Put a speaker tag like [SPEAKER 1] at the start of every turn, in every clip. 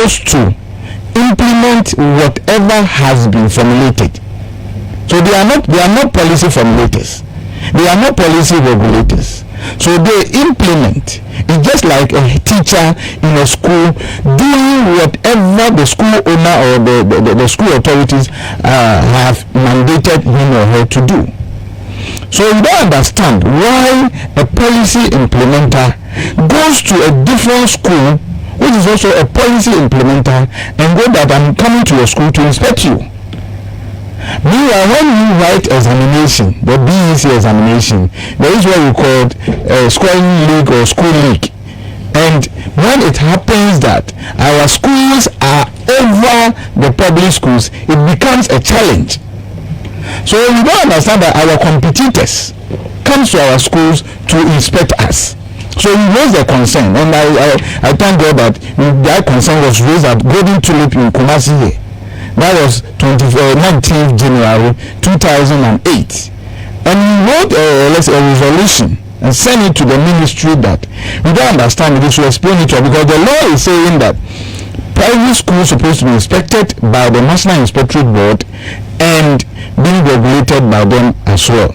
[SPEAKER 1] goes to implement whatever has been formulated. So they are not policy formulators. They are not policy regulators. So they implement. It's just like a teacher in a school doing whatever the school owner or the school authorities have mandated him or her to do. So you don't understand why a policy implementer goes to a different school, which is also a policy implementer, and go that I'm coming to your school to inspect you. Meanwhile, when you write examination, the BEC examination, there is what we call scoring league or school league. And when it happens that our schools are over the public schools, it becomes a challenge. So you don't understand that our competitors come to our schools to inspect us. So he raised a concern, and I thank God that that concern was raised at Golden Tulip in Kumasi here. That was 19th January 2008, and he wrote a resolution and sent it to the ministry that we don't understand this. To explain it to her, because the law is saying that private schools are supposed to be inspected by the National Inspectorate Board and being regulated by them as well.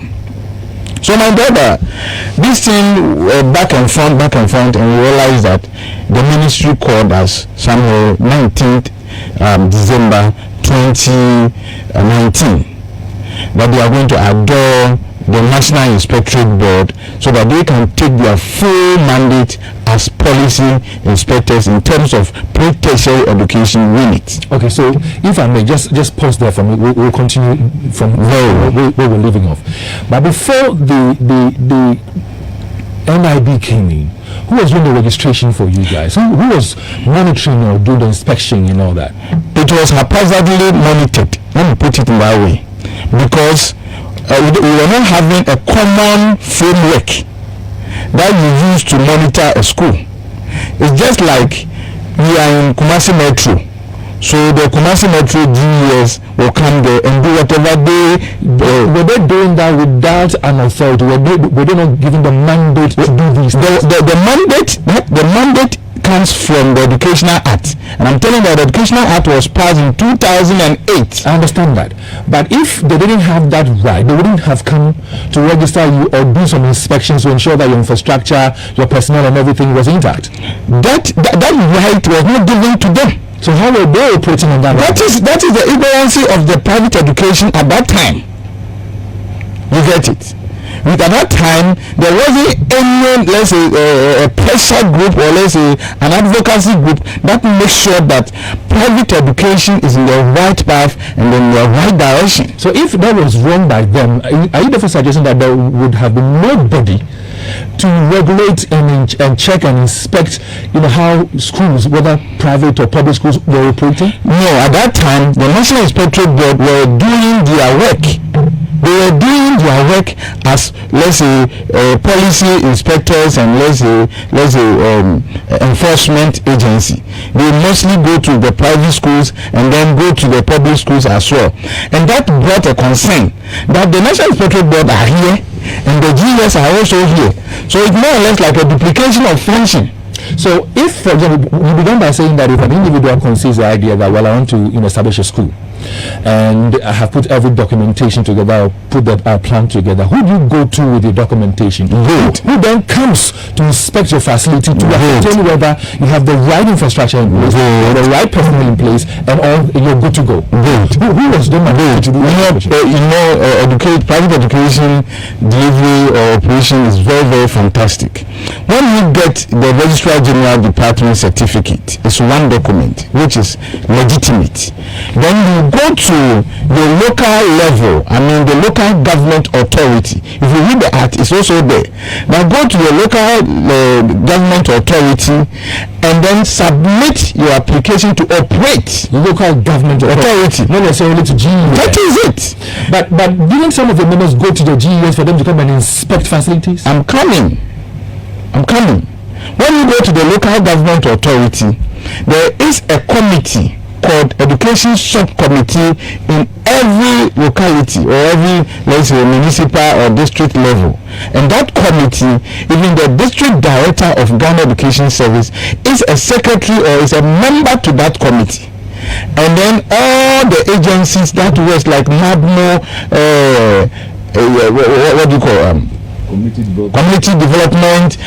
[SPEAKER 1] So my brother, this thing back and forth, and we realized that the ministry called us somehow 19th December 2019 that they are going to adore the National Inspectorate Board so that they can take their full mandate as policy inspectors in terms of pre-tertiary education unit.
[SPEAKER 2] Okay, so if I may just pause there for me, we'll continue from where we're leaving off. But before the NIB came in, who was doing the registration for you guys? Who was monitoring or doing the inspection and all that?
[SPEAKER 1] It was haphazardly monitored. Let me put it in that way, because we were not having a common framework that you use to monitor a school. It's just like we are in Kumasi Metro. So the Kumasi Metro GES will come there and do whatever
[SPEAKER 2] were they doing that without an authority? Were they not given the mandate to do these things?
[SPEAKER 1] The mandate comes from the Educational Act, and I'm telling you that the Educational Act was passed in 2008.
[SPEAKER 2] I understand that, but if they didn't have that right, they wouldn't have come to register you or do some inspections to ensure that your infrastructure, your personnel, and everything was intact.
[SPEAKER 1] That right was not given to them.
[SPEAKER 2] So how were they operating on that?
[SPEAKER 1] That is the ignorance of the private education at that time. You get it? At that time, there wasn't any, let's say, a pressure group or let's say an advocacy group that makes sure that private education is in the right path and in the right direction.
[SPEAKER 2] So if that was wrong by them, are you therefore suggesting that there would have been nobody to regulate and check and inspect, how schools, whether private or public schools, were operating?
[SPEAKER 1] No, at that time, the National Inspectorate Board were doing their work. They were doing their work as, let's say, policy inspectors and let's say enforcement agency. They mostly go to the private schools and then go to the public schools as well. And that brought a concern that the National Inspectorate Board are here and the GES are also here. So it's more or less like a duplication of function.
[SPEAKER 2] So if, for example, you began by saying that if an individual conceives the idea that, well, I want to establish a school, and I have put every documentation together, put that plan together, who do you go to with your documentation? Who then comes to inspect your facility to ascertain whether you have the right infrastructure in place, the right personnel in place, and all, you're good to go? Who was doing to do
[SPEAKER 1] private education delivery or operation is very, very fantastic. When you get the Registrar General Department certificate, it's one document which is legitimate. Then you go to the local level, the local government authority. If you read the act, it's also there. Now go to the local government authority and then submit your application to operate.
[SPEAKER 2] Local government authority, not necessarily to GES.
[SPEAKER 1] That is it.
[SPEAKER 2] But didn't some of the members go to the GES for them to come and inspect facilities?
[SPEAKER 1] I'm coming. When you go to the local government authority, there is a committee so-called education subcommittee in every locality or every, let's say, municipal or district level. And that committee, even the district director of Ghana Education Service is a secretary or is a member to that committee. And then all the agencies that was like NABMO, what do you call community development,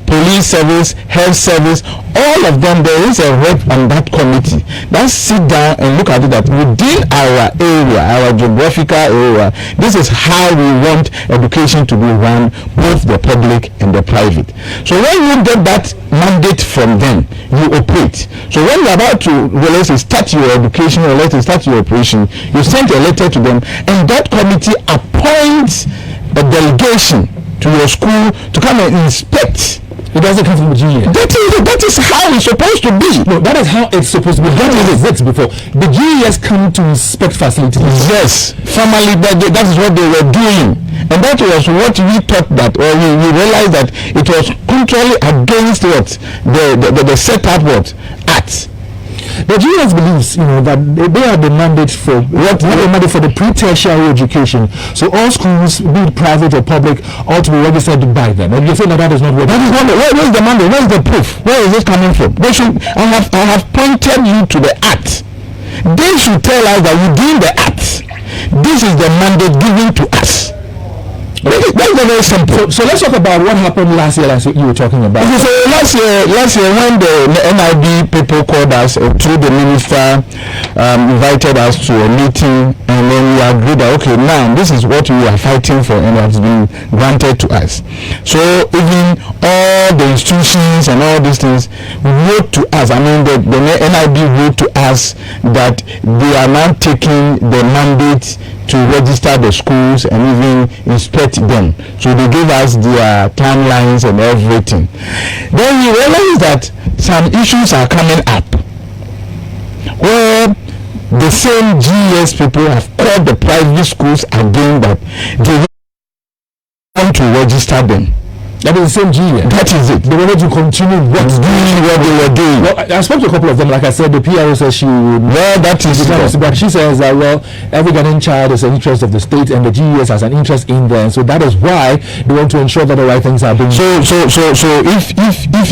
[SPEAKER 1] police service, health service, all of them, there is a rep on that committee that sit down and look at it that within our area, our geographical area, this is how we want education to be run, both the public and the private. So when you get that mandate from them, you operate. So when you're about to, well, let's say, start your education or let's say start your operation, you send a letter to them, and that committee appoints a delegation to your school to come and inspect.
[SPEAKER 2] It doesn't come from the GES.
[SPEAKER 1] That is how it's supposed to be.
[SPEAKER 2] No, that is how it's supposed to be. That is it before. The GES come to inspect facilities.
[SPEAKER 1] Yes, formally that is what they were doing. And that was what we thought that, or we realized that it was contrary against what the setup what act.
[SPEAKER 2] The GES believes, that they are the mandate for the pre-tertiary education. So all schools, be it private or public, ought to be registered by them. And you say that is not what.
[SPEAKER 1] That is not. Where is the mandate? Where is the proof? Where is it coming from? They should. I have pointed you to the act. They should tell us that within the act, this is the mandate given to us. That's very simple. So let's talk about what happened last year, as you were talking about. So last year when the NIB people called us through the minister, invited us to a meeting, and then we agreed that okay, now this is what we are fighting for, and it has been granted to us. So even all the institutions and all these things wrote to us. I mean, the NIB wrote to us that they are now taking the mandate to register the schools and even inspect them. So they gave us their timelines and everything. Then we realized that some issues are coming up where the same GES people have called the private schools again that they want to register them.
[SPEAKER 2] That is the same GES.
[SPEAKER 1] That is it.
[SPEAKER 2] They wanted to continue
[SPEAKER 1] doing what they were doing.
[SPEAKER 2] Well, I spoke to a couple of them. Like I said, the PRO says she would.
[SPEAKER 1] Well, that is it.
[SPEAKER 2] But she says that, well, every Ghanaian child is an interest of the state, and the GES has an interest in them. So that is why they want to ensure that the right things are being.
[SPEAKER 1] So if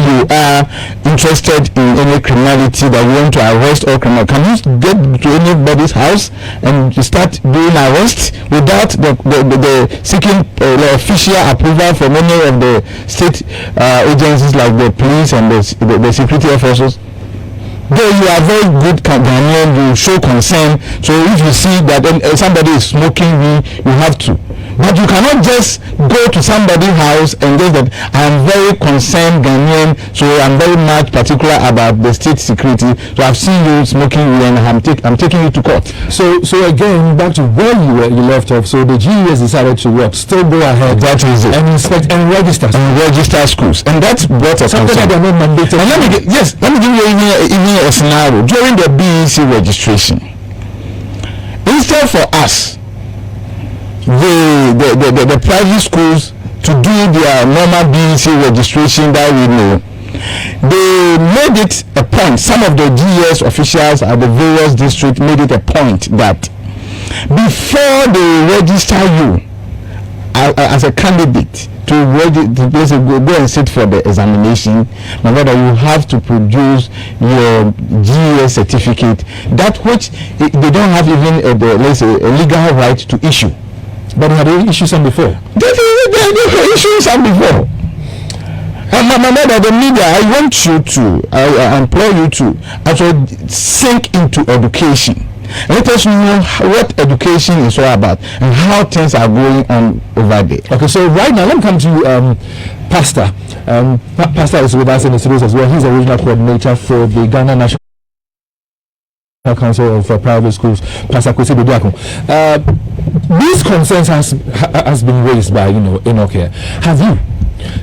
[SPEAKER 1] you are interested in any criminality that you want to arrest or criminal, can you get to anybody's house and start doing arrest without the seeking official approval from any of the state agencies like the police and the security officers? Though you are very good Ghanaian, you show concern. So if you see that somebody is smoking weed, you have to. But you cannot just go to somebody's house and just that I am very concerned Ghanaian, so I'm very much particular about the state security. So I've seen you smoking weed and I'm taking you to court.
[SPEAKER 2] So again, back to where you left off. So the GES decided to what? Still go ahead.
[SPEAKER 1] That is it.
[SPEAKER 2] And inspect and register.
[SPEAKER 1] And register schools. And that's what a
[SPEAKER 2] something that they are not mandated.
[SPEAKER 1] And let me give you even a scenario. During the BEC registration, instead for us, the private schools to do their normal BEC registration that we know, they made it a point. Some of the GES officials at the various districts made it a point that before they register you as a candidate to basically go and sit for the examination, my brother, you have to produce your GES certificate, that which they don't have even a legal right to issue.
[SPEAKER 2] But had they issued some before?
[SPEAKER 1] They issued some before. And my brother, the media, I implore you to actually sink into education. Let us know what education is all about and how things are going on over there.
[SPEAKER 2] Okay, so right now, let me come to Pastor. Pastor is with us in the studios as well. He's the regional coordinator for the Ghana National Council of Private Schools, Pastor Akuetteh. These concerns has been raised by Enoch here. Have you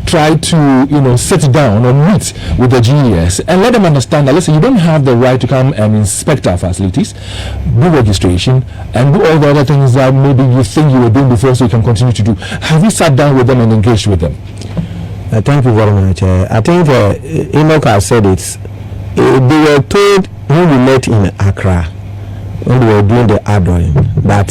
[SPEAKER 2] tried to sit down or meet with the GES and let them understand that, listen, you don't have the right to come and inspect our facilities, do registration, and do all the other things that maybe you think you were doing before, so you can continue to do? Have you sat down with them and engaged with them?
[SPEAKER 3] Thank you very much. I think Enoch has said it. They were told, he
[SPEAKER 1] when we met in Accra, when we were doing the adoring, that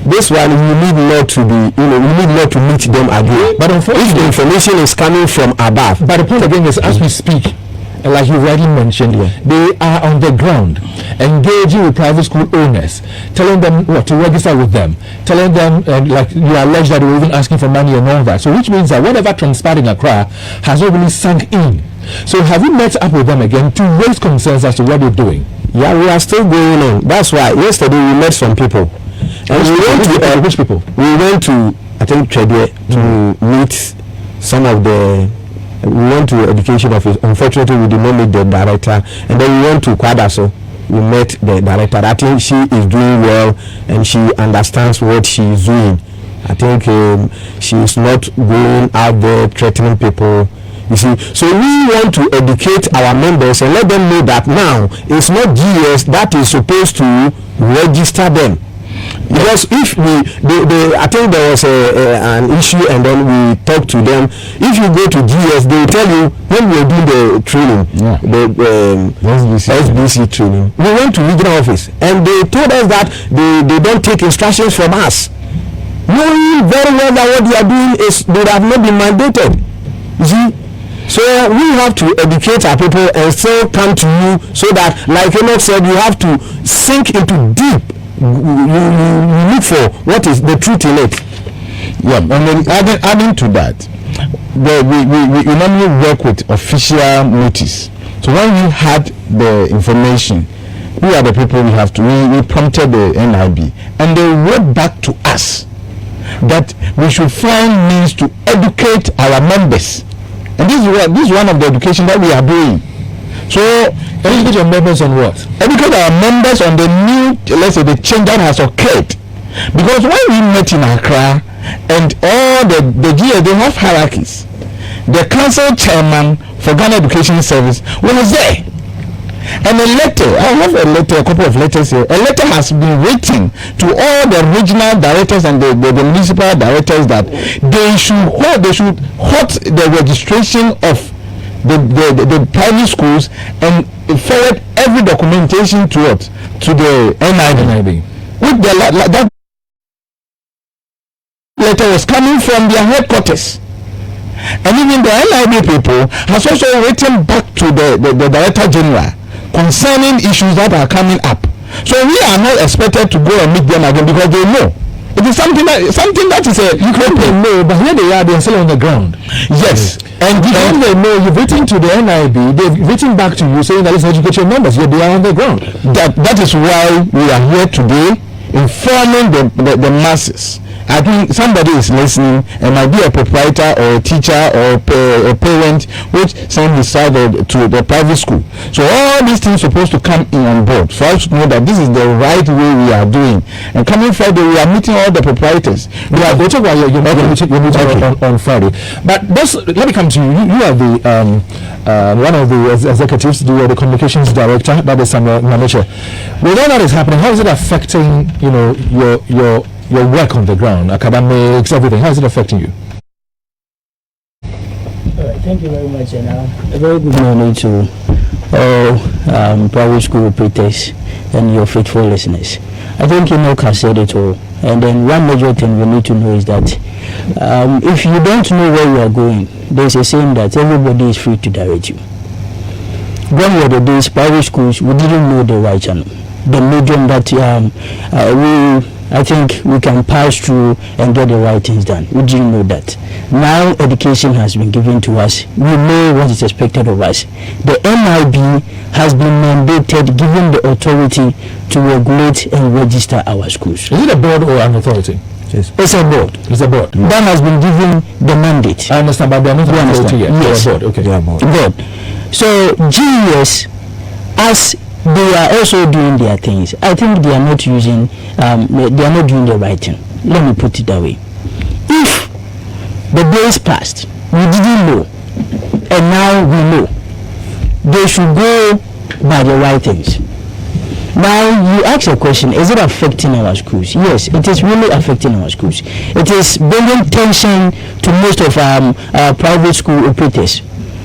[SPEAKER 1] this one we need not to be, we need not to meet them again. But if the information is coming from above.
[SPEAKER 2] But the point again is, as we speak, like you rightly mentioned, they are on the ground, engaging with private school owners, telling them what to register with them, telling them like you allege that they were even asking for money and all that. So which means that whatever transpired in Accra has not really sunk in. So have you met up with them again to raise concerns as to what they're doing?
[SPEAKER 1] Yeah, we are still going on. That's why yesterday we met some people. And which people? We went to, I think, Trede to meet some of the. We went to education office. Unfortunately, we did not meet the director. And then we went to Kwadaso. We met the director. I think she is doing well and she understands what she is doing. I think she is not going out there threatening people. You see, so we want to educate our members and let them know that now it's not GS that is supposed to register them. Because if I think there was an issue and then we talked to them. If you go to GS, they will tell you when we were doing the training, the SBC training. We went to regional office and they told us that they don't take instructions from us, knowing very well that what they are doing is they have not been mandated. You see. So we have to educate our people and still come to you so that, like Enoch said, you have to sink into deep. You look for what is the truth in it.
[SPEAKER 3] Yeah, and then adding to that, we normally work with official notice. So when we had the information, we are the people we have to. We prompted the NIB, and they wrote back to us that we should find means to educate our members. And this is one of the education that we are doing. So
[SPEAKER 2] educate your members on what?
[SPEAKER 3] Educate our members on the new, let's say, the change that has occurred. Because when we met in Accra, and all the GS, they have hierarchies. The council chairman for Ghana Education Service was there. And a letter, I have a couple of letters here. A letter has been written to all the regional directors and the municipal directors that they should halt the registration of the private schools and forward every documentation to the NIB. With that letter was coming from their headquarters. And even the NIB people has also written back to the Director General concerning issues that are coming up. So we are not expected to go and meet them again because they know. It is something that is you can't
[SPEAKER 2] know, but here they are still on the ground.
[SPEAKER 3] Yes.
[SPEAKER 2] And because they know, you've written to the NIB, they've written back to you saying that it's education members, yet they are on the ground.
[SPEAKER 3] That is why we are here today informing the masses. I think somebody is listening and might be a proprietor or a teacher or a parent which send his child to the private school. So all these things are supposed to come in on board for us to know that this is the right way we are doing. And coming Friday, we are meeting all the proprietors.
[SPEAKER 2] We are going to on Friday. But let me come to you. You are the one of the executives, you are the communications director. That is Samuel Manache. With all that is happening, how is it affecting your work on the ground, academics, everything? How is it affecting you?
[SPEAKER 4] All right, thank you very much, and a very good morning to all private school operators and your faithful listeners. I think Enoch has said it all. And then one major thing we need to know is that if you don't know where you are going, there's a saying that everybody is free to direct you. When we were the days, private schools, we didn't know the right channel. The medium that I think we can pass through and get the right things done. We didn't know that. Now education has been given to us. We know what is expected of us. The NIB has been mandated, given the authority to regulate and register our schools.
[SPEAKER 2] Is it a board or an authority?
[SPEAKER 4] Yes. It's a board.
[SPEAKER 2] It's a board.
[SPEAKER 4] That has been given the mandate.
[SPEAKER 2] I understand, but they are not an authority yet.
[SPEAKER 4] Yes.
[SPEAKER 2] Board. Okay.
[SPEAKER 4] They are board. So GES, as they are also doing their things, I think they are not using, they are not doing the right thing. Let me put it that way. If the days passed, we didn't know, and now we know, they should go by the right things. Now you ask a question, is it affecting our schools? Yes, it is really affecting our schools. It is bringing tension to most of our private school operators.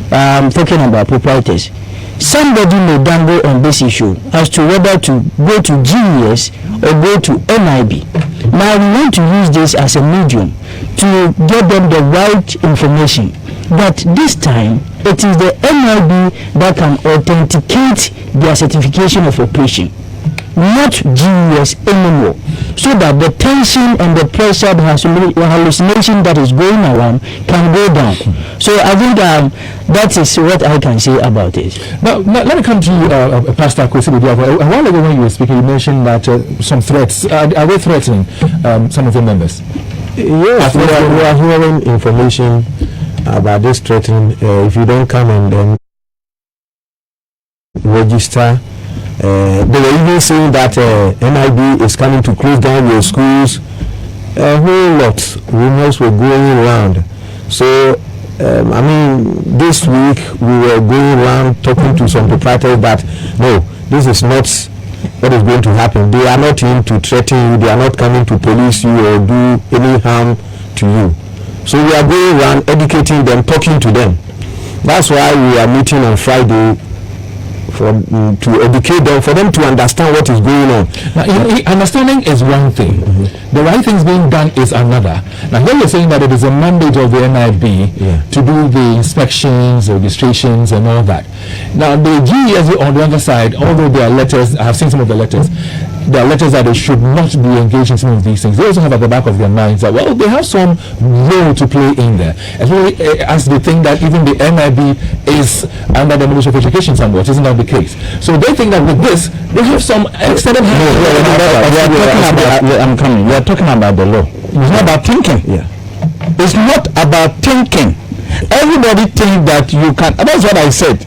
[SPEAKER 4] Talking about proprietors. somebody may dangle on this issue as to whether to go to GES or go to NIB. Now we want to use this as a medium to get them the right information. But this time, it is the NIB that can authenticate their certification of operation, not GES anymore, so that the tension and the pressure, the hallucination that is going around can go down. So I think that is what I can say about it.
[SPEAKER 2] Now let me come to you, Pastor Akuetteh. A while ago when you were speaking, you mentioned that some threats, are they threatening some of the members?
[SPEAKER 3] Yes, we are hearing information about this threatening. If you don't come and then register, they were even saying that NIB is coming to close down your schools. A whole lot rumors were going around. So I mean, this week we were going around talking to some proprietors that no, this is not what is going to happen. They are not in to threaten you. They are not coming to police you or do any harm to you. So we are going around educating them, talking to them. That's why we are meeting on Friday to educate them, for them to understand what is going on.
[SPEAKER 2] Now, understanding is one thing. The right things being done is another. Now, here you're saying that it is a mandate of the NIB to do the inspections, registrations, and all that. Now, the GES on the other side, although there are letters, I have seen some of the letters, there are letters that they should not be engaged in some of these things. They also have at the back of their minds that, well, they have some role to play in there. Especially as they think that even the NIB is under the Ministry of Education somewhat. Isn't that the case? So they think that with this, they have some extended hand.
[SPEAKER 1] I'm coming. We are talking about the law. It's not about thinking.
[SPEAKER 3] Yeah.
[SPEAKER 1] It's not about thinking. Everybody think that you can. That's what I said.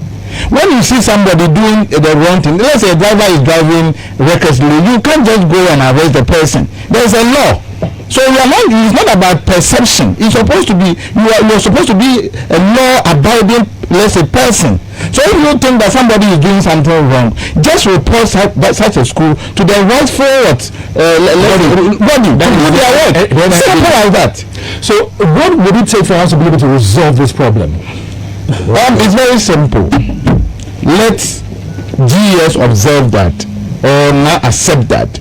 [SPEAKER 1] When you see somebody doing the wrong thing, let's say a driver is driving recklessly, you can't just go and arrest the person. There's a law. So it's not about perception. It's supposed to be, you're supposed to be a law-abiding, let's say, person. So if you think that somebody is doing something wrong, just report such a school to the rightful body that do their work. Simple like that.
[SPEAKER 2] So what would it take for us to be able to resolve this problem?
[SPEAKER 1] It's very simple. Let GES observe that or not accept that.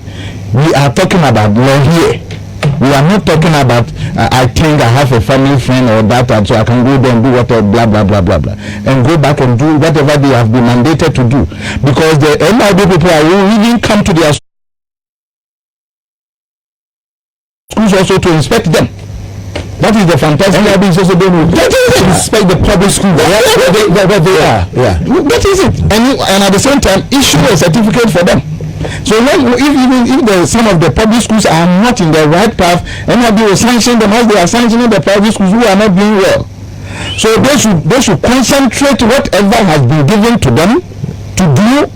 [SPEAKER 1] We are talking about law here. We are not talking about I think I have a family friend or that, and so I can go there and do whatever, blah blah blah blah blah, and go back and do whatever they have been mandated to do, because the NIB people are even come to their schools also to inspect them. That is the fantastic. NIB is also going to inspect the public schools where they are. Yeah, that is it. And at the same time issue a certificate for them. So if some of the public schools are not in the right path, NIB will sanction them as they are sanctioning the private schools who are not doing well. So they should concentrate whatever has been given to them to do,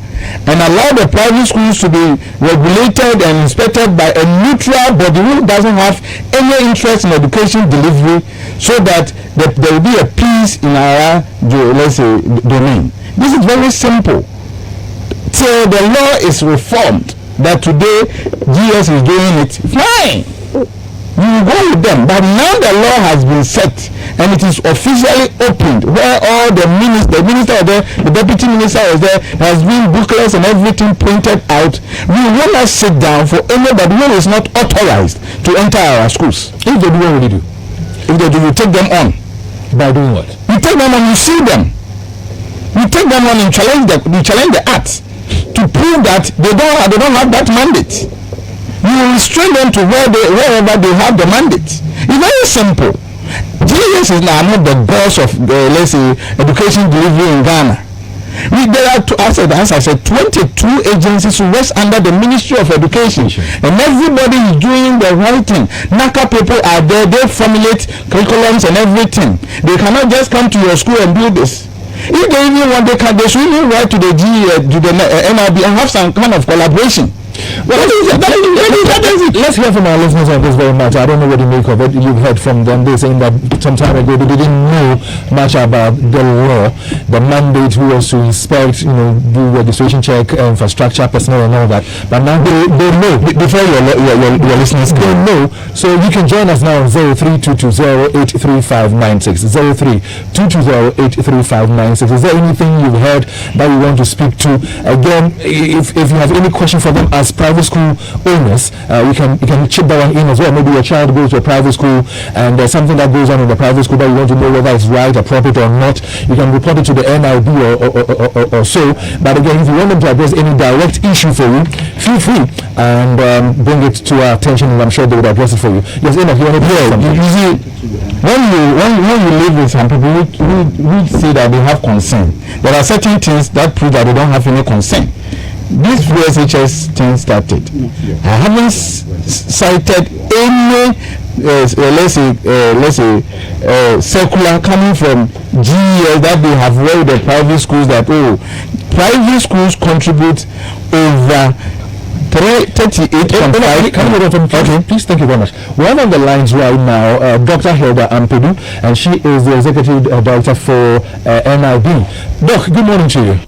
[SPEAKER 1] and allow the private schools to be regulated and inspected by a neutral body who doesn't have any interest in education delivery, so that there will be a peace in our, let's say, domain. This is very simple. Till the law is reformed, that today GS is doing it, fine. You will go with them. But now the law has been set and it is officially opened, where all the minister was there, the deputy minister was there, has been booklets and everything printed out. We will not sit down for anybody who is not authorized to enter our schools.
[SPEAKER 2] If they do, what will you do?
[SPEAKER 1] If they do, you take them on.
[SPEAKER 2] By doing what?
[SPEAKER 1] You take them on, you sue them. You take them on and challenge the acts to prove that they don't have that mandate. You will restrain them to wherever they have the mandate. It's very simple. GS is now not the boss of let's say education delivery in Ghana. There are, as I said, 22 agencies who rest under the Ministry of Education, and everybody is doing the right thing. NACA people are there; they formulate curriculums and everything. They cannot just come to your school and do this. If they even want, they should even write to the NIB and have some kind of collaboration.
[SPEAKER 2] Let's hear from our listeners on this very much. I don't know what you make of it. You've heard from them. They're saying that some time ago they didn't know much about the law, the mandate who was to inspect, do registration check, infrastructure, personnel, and all that. But now they know. Before your listeners, they know. So you can join us now on 03-220-83596. 03-220-83596. Is there anything you've heard that you want to speak to? Again, if you have any question for them as private school owners, you can chip that one in as well. Maybe your child goes to a private school and there's something that goes on in the private school that you want to know whether it's right, appropriate or not. You can report it to the NIB or so. But again, if you want them to address any direct issue for you, feel free and bring it to our attention, and I'm sure they would address it for you. Yes, Enoch, you want to hear something?
[SPEAKER 3] You see, when you live with some people who say that they have concern, there are certain things that prove that they don't have any concern. This VSHS thing started. I haven't cited any let's say circular coming from GES that they have read the private schools that private schools contribute over 38.5.
[SPEAKER 2] Can you hold on? Okay, please, thank you very much. We have on the lines right now Dr. Hilda Ampedu, and she is the executive director for NIB. Doc, good morning to you.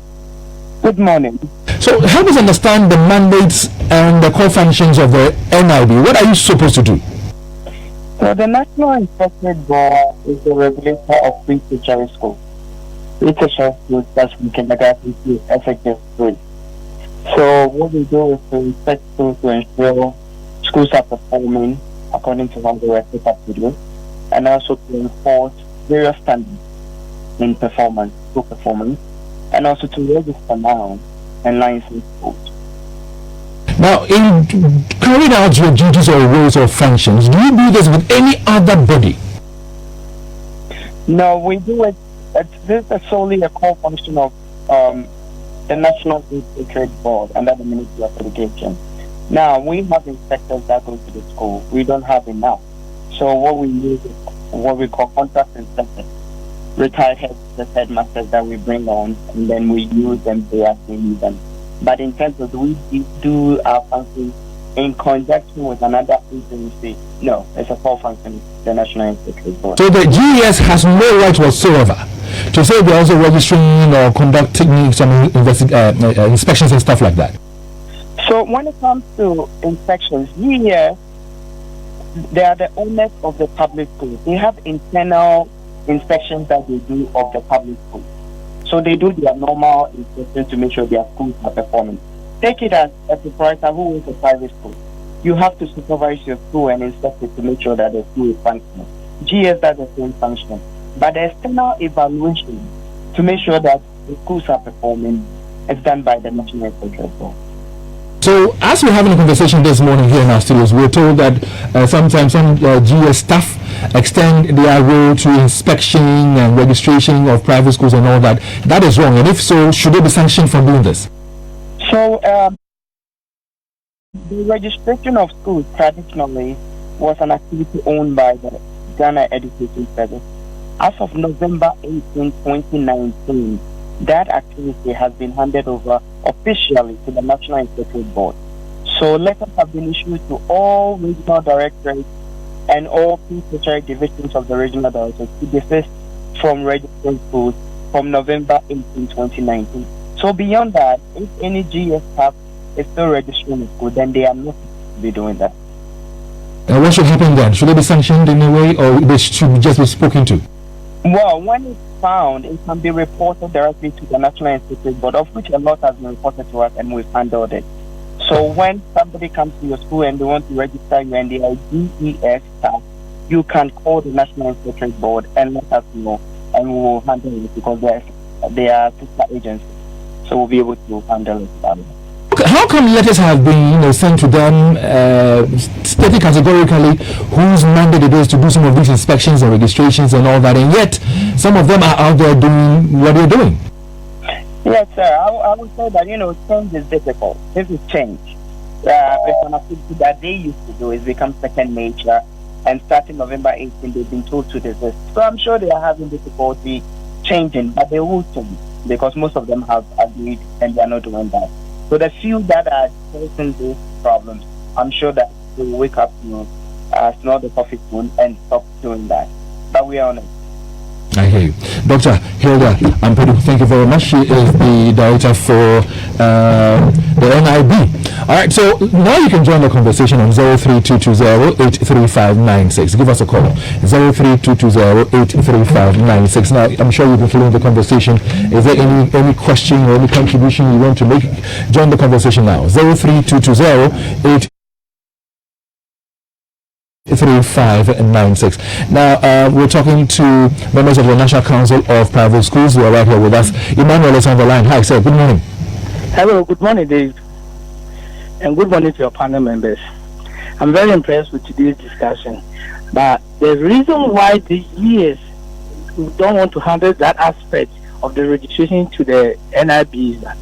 [SPEAKER 5] Good morning.
[SPEAKER 2] So help us understand the mandates and the core functions of the NIB. What are you supposed to do?
[SPEAKER 5] So the National Inspectorate Board is the regulator of pre-tertiary schools. Pre-tertiary schools starts from kindergarten to effective grade. So what we do is to inspect schools to ensure schools are performing according to what the regulator have to do, and also to enforce various standards in performance, school performance, and also to register now and license schools.
[SPEAKER 2] Now, in carrying out your duties or roles or functions, do you do this with any other body?
[SPEAKER 5] No, we do it. This is solely a core function of the National Inspectorate Board under the Ministry of Education. Now, we have inspectors that go to the school. We don't have enough. So what we use is what we call contract inspectors, retired headmasters that we bring on, and then we use them as we need them. But in terms of we do our function in conjunction with another agency, no, it's a core function of the National Inspectorate Board.
[SPEAKER 2] So the GES has no right whatsoever to say they're also registering or conducting some inspections and stuff like that.
[SPEAKER 5] So when it comes to inspections, GES, they are the owners of the public schools. They have internal inspections that they do of the public schools. So they do their normal inspection to make sure their schools are performing. Take it as a proprietor who owns a private school. You have to supervise your school and inspect it to make sure that the school is functional. GS does the same function. But the external evaluation to make sure that the schools are performing is done by the National Inspectorate Board.
[SPEAKER 2] So, as we're having a conversation this morning here in our studios, we're told that sometimes some GS staff extend their role to inspection and registration of private schools and all that. That is wrong. And if so, should they be sanctioned for doing this?
[SPEAKER 5] So, the registration of schools traditionally was an activity owned by the Ghana Education Service. As of November 18, 2019, that activity has been handed over officially to the National Inspectorate Board. So letters have been issued to all regional directorates and all pre-tertiary divisions of the regional directorates to desist from registering schools from November 18, 2019. So beyond that, if any GS staff is still registering a school, then they are not supposed to be doing that.
[SPEAKER 2] What should happen then? Should they be sanctioned in a way, or they should just be spoken to?
[SPEAKER 5] Well, when it's found, it can be reported directly to the National Inspectorate Board, of which a lot has been reported to us and we've handled it. So when somebody comes to your school and they want to register you and they are GES staff, you can call the National Inspectorate Board and let us know, and we will handle it because they are sister agencies. So we'll be able to handle it.
[SPEAKER 2] How come letters have been sent to them stating categorically whose mandate it is to do some of these inspections and registrations and all that, and yet some of them are out there doing what they're doing?
[SPEAKER 5] Yes, sir. I would say that, change is difficult. This is change. It's an activity that they used to do. It's become second nature. And starting November 18, they've been told to desist. So I'm sure they are having difficulty changing, but they will change because most of them have agreed and they are not doing that. So the few that are choosing this problems, I'm sure that they will wake up to smell the coffee spoon and stop doing that. But we are on it.
[SPEAKER 2] I hear you. Dr. Hilda Ampedu, thank you very much. She is the director for the NIB. All right, so now you can join the conversation on 03220-83596. Give us a call. 03220-83596. Now, I'm sure you've been following the conversation. Is there any question or any contribution you want to make? Join the conversation now. 03220-83596. 3596. Now, we're talking to members of the National Council of Private Schools who are right here with us. Emmanuel is on the line. Hi, sir. Good morning.
[SPEAKER 6] Hello. Good morning, Dave. And good morning to your panel members. I'm very impressed with today's discussion. But the reason why the years we don't want to handle that aspect of the registration to the NIB is that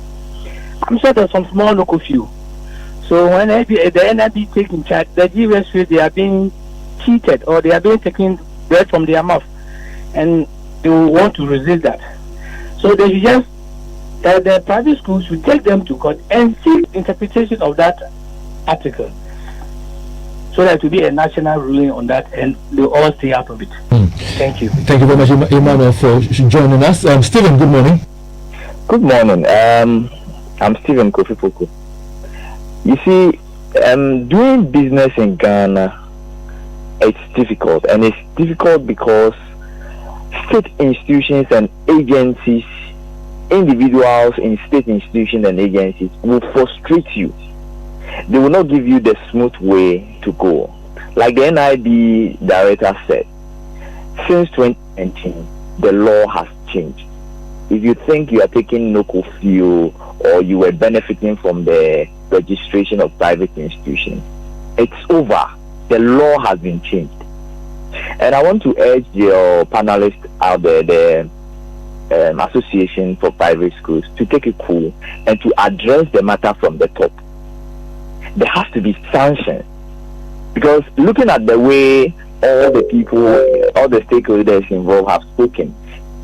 [SPEAKER 6] I'm sure there's some small local few. So when the NIB take in charge, the GWS feel they are being cheated or they are being taken bread from their mouth, and they will want to resist that. So they should just the private schools should take them to court and seek interpretation of that article, so that it will be a national ruling on that, and they all stay out of it. Thank you.
[SPEAKER 2] Thank you very much, Emmanuel, for joining us. Stephen, good morning.
[SPEAKER 7] Good morning. I'm Stephen Kofi Poko. You see, doing business in Ghana, it's difficult. And it's difficult because state institutions and agencies, individuals in state institutions and agencies will frustrate you. They will not give you the smooth way to go. Like the NIB director said, since 2019, the law has changed. If you think you are taking no fuel or you were benefiting from the registration of private institutions, it's over. The law has been changed. And I want to urge your panelists out there, the Association for Private Schools, to take it cool and to address the matter from the top. There has to be sanctions, because looking at the way all the people, all the stakeholders involved have spoken,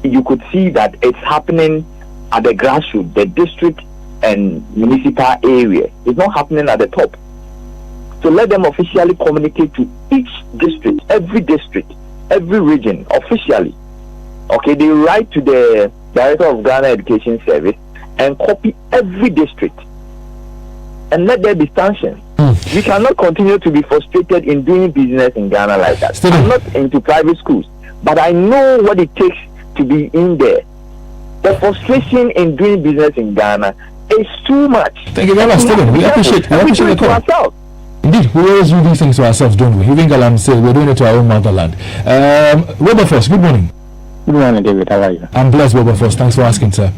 [SPEAKER 7] you could see that it's happening at the grassroots, the district and municipal area. It's not happening at the top. So let them officially communicate to each district, every region, officially. Okay, they write to the Director of Ghana Education Service and copy every district, and let there be sanctions. We cannot continue to be frustrated in doing business in Ghana like that. I'm not into private schools, but I know what it takes to be in there. The frustration in doing business in Ghana is too much.
[SPEAKER 2] Thank you very much, Stephen. We appreciate the call. Indeed, we always do these things to ourselves, don't we? Even Galam say we're doing it to our own motherland. Wilberforce, good morning.
[SPEAKER 8] Good morning, David. How are you?
[SPEAKER 2] I'm blessed, Wilberforce. Thanks for asking, sir.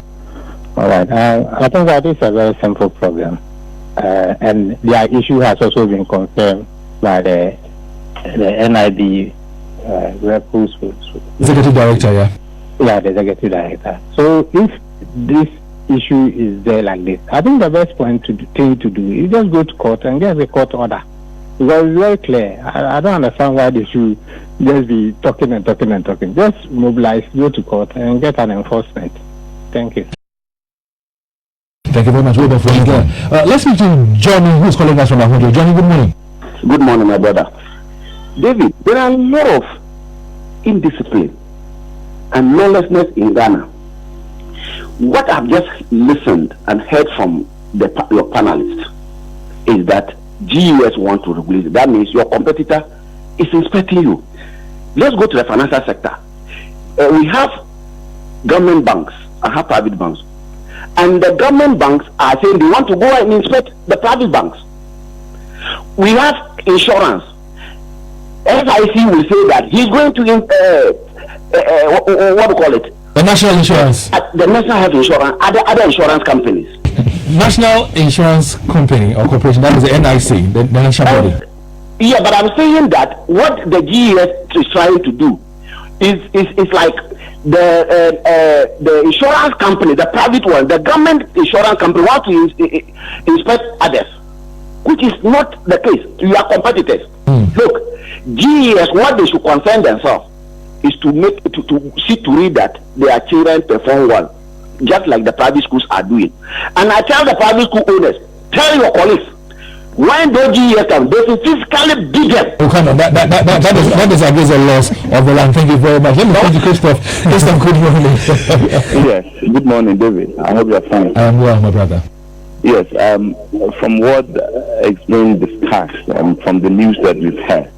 [SPEAKER 8] All right. I think that is a very simple problem. And the issue has also been confirmed by the NIB
[SPEAKER 2] Executive Director, yeah?
[SPEAKER 8] Yeah, the Executive Director. So if this issue is there like this, I think the best thing to do is just go to court and get a court order. Because it's very clear. I don't understand why they should just be talking. Just mobilize, go to court and get an enforcement. Thank you.
[SPEAKER 2] Thank you very much, Wilberforce. Let's meet to Johnny, who's calling us from Akuetteh. Johnny, good morning.
[SPEAKER 9] Good morning, my brother. David, there are a lot of indiscipline and lawlessness in Ghana. What I've just listened and heard from your panelists is that GUS want to regulate it. That means your competitor is inspecting you. Let's go to the financial sector. We have government banks and have private banks. And the government banks are saying they want to go and inspect the private banks. We have insurance. SIC will say that he's going to what do you call it?
[SPEAKER 2] The national insurance.
[SPEAKER 9] The national health insurance, other insurance companies.
[SPEAKER 2] National Insurance Company or Corporation, that is the NIC, the national body.
[SPEAKER 9] Yeah, but I'm saying that what the GES is trying to do is like the insurance company, the private one, the government insurance company want to inspect others, which is not the case. You are competitors. Look, GES, what they should concern themselves is to make to see to read that their children perform well, just like the private schools are doing. And I tell the private school owners, tell your colleagues, When those GES come, they should physically beat them.
[SPEAKER 2] Oh, come on. That is against the laws of the land. Thank you very much. Let me thank you, Christoph. Christoph, good morning.
[SPEAKER 7] Yes, good morning, David. I hope you're fine.
[SPEAKER 2] I am well, my brother.
[SPEAKER 7] Yes, from what is being discussed from the news that we've heard,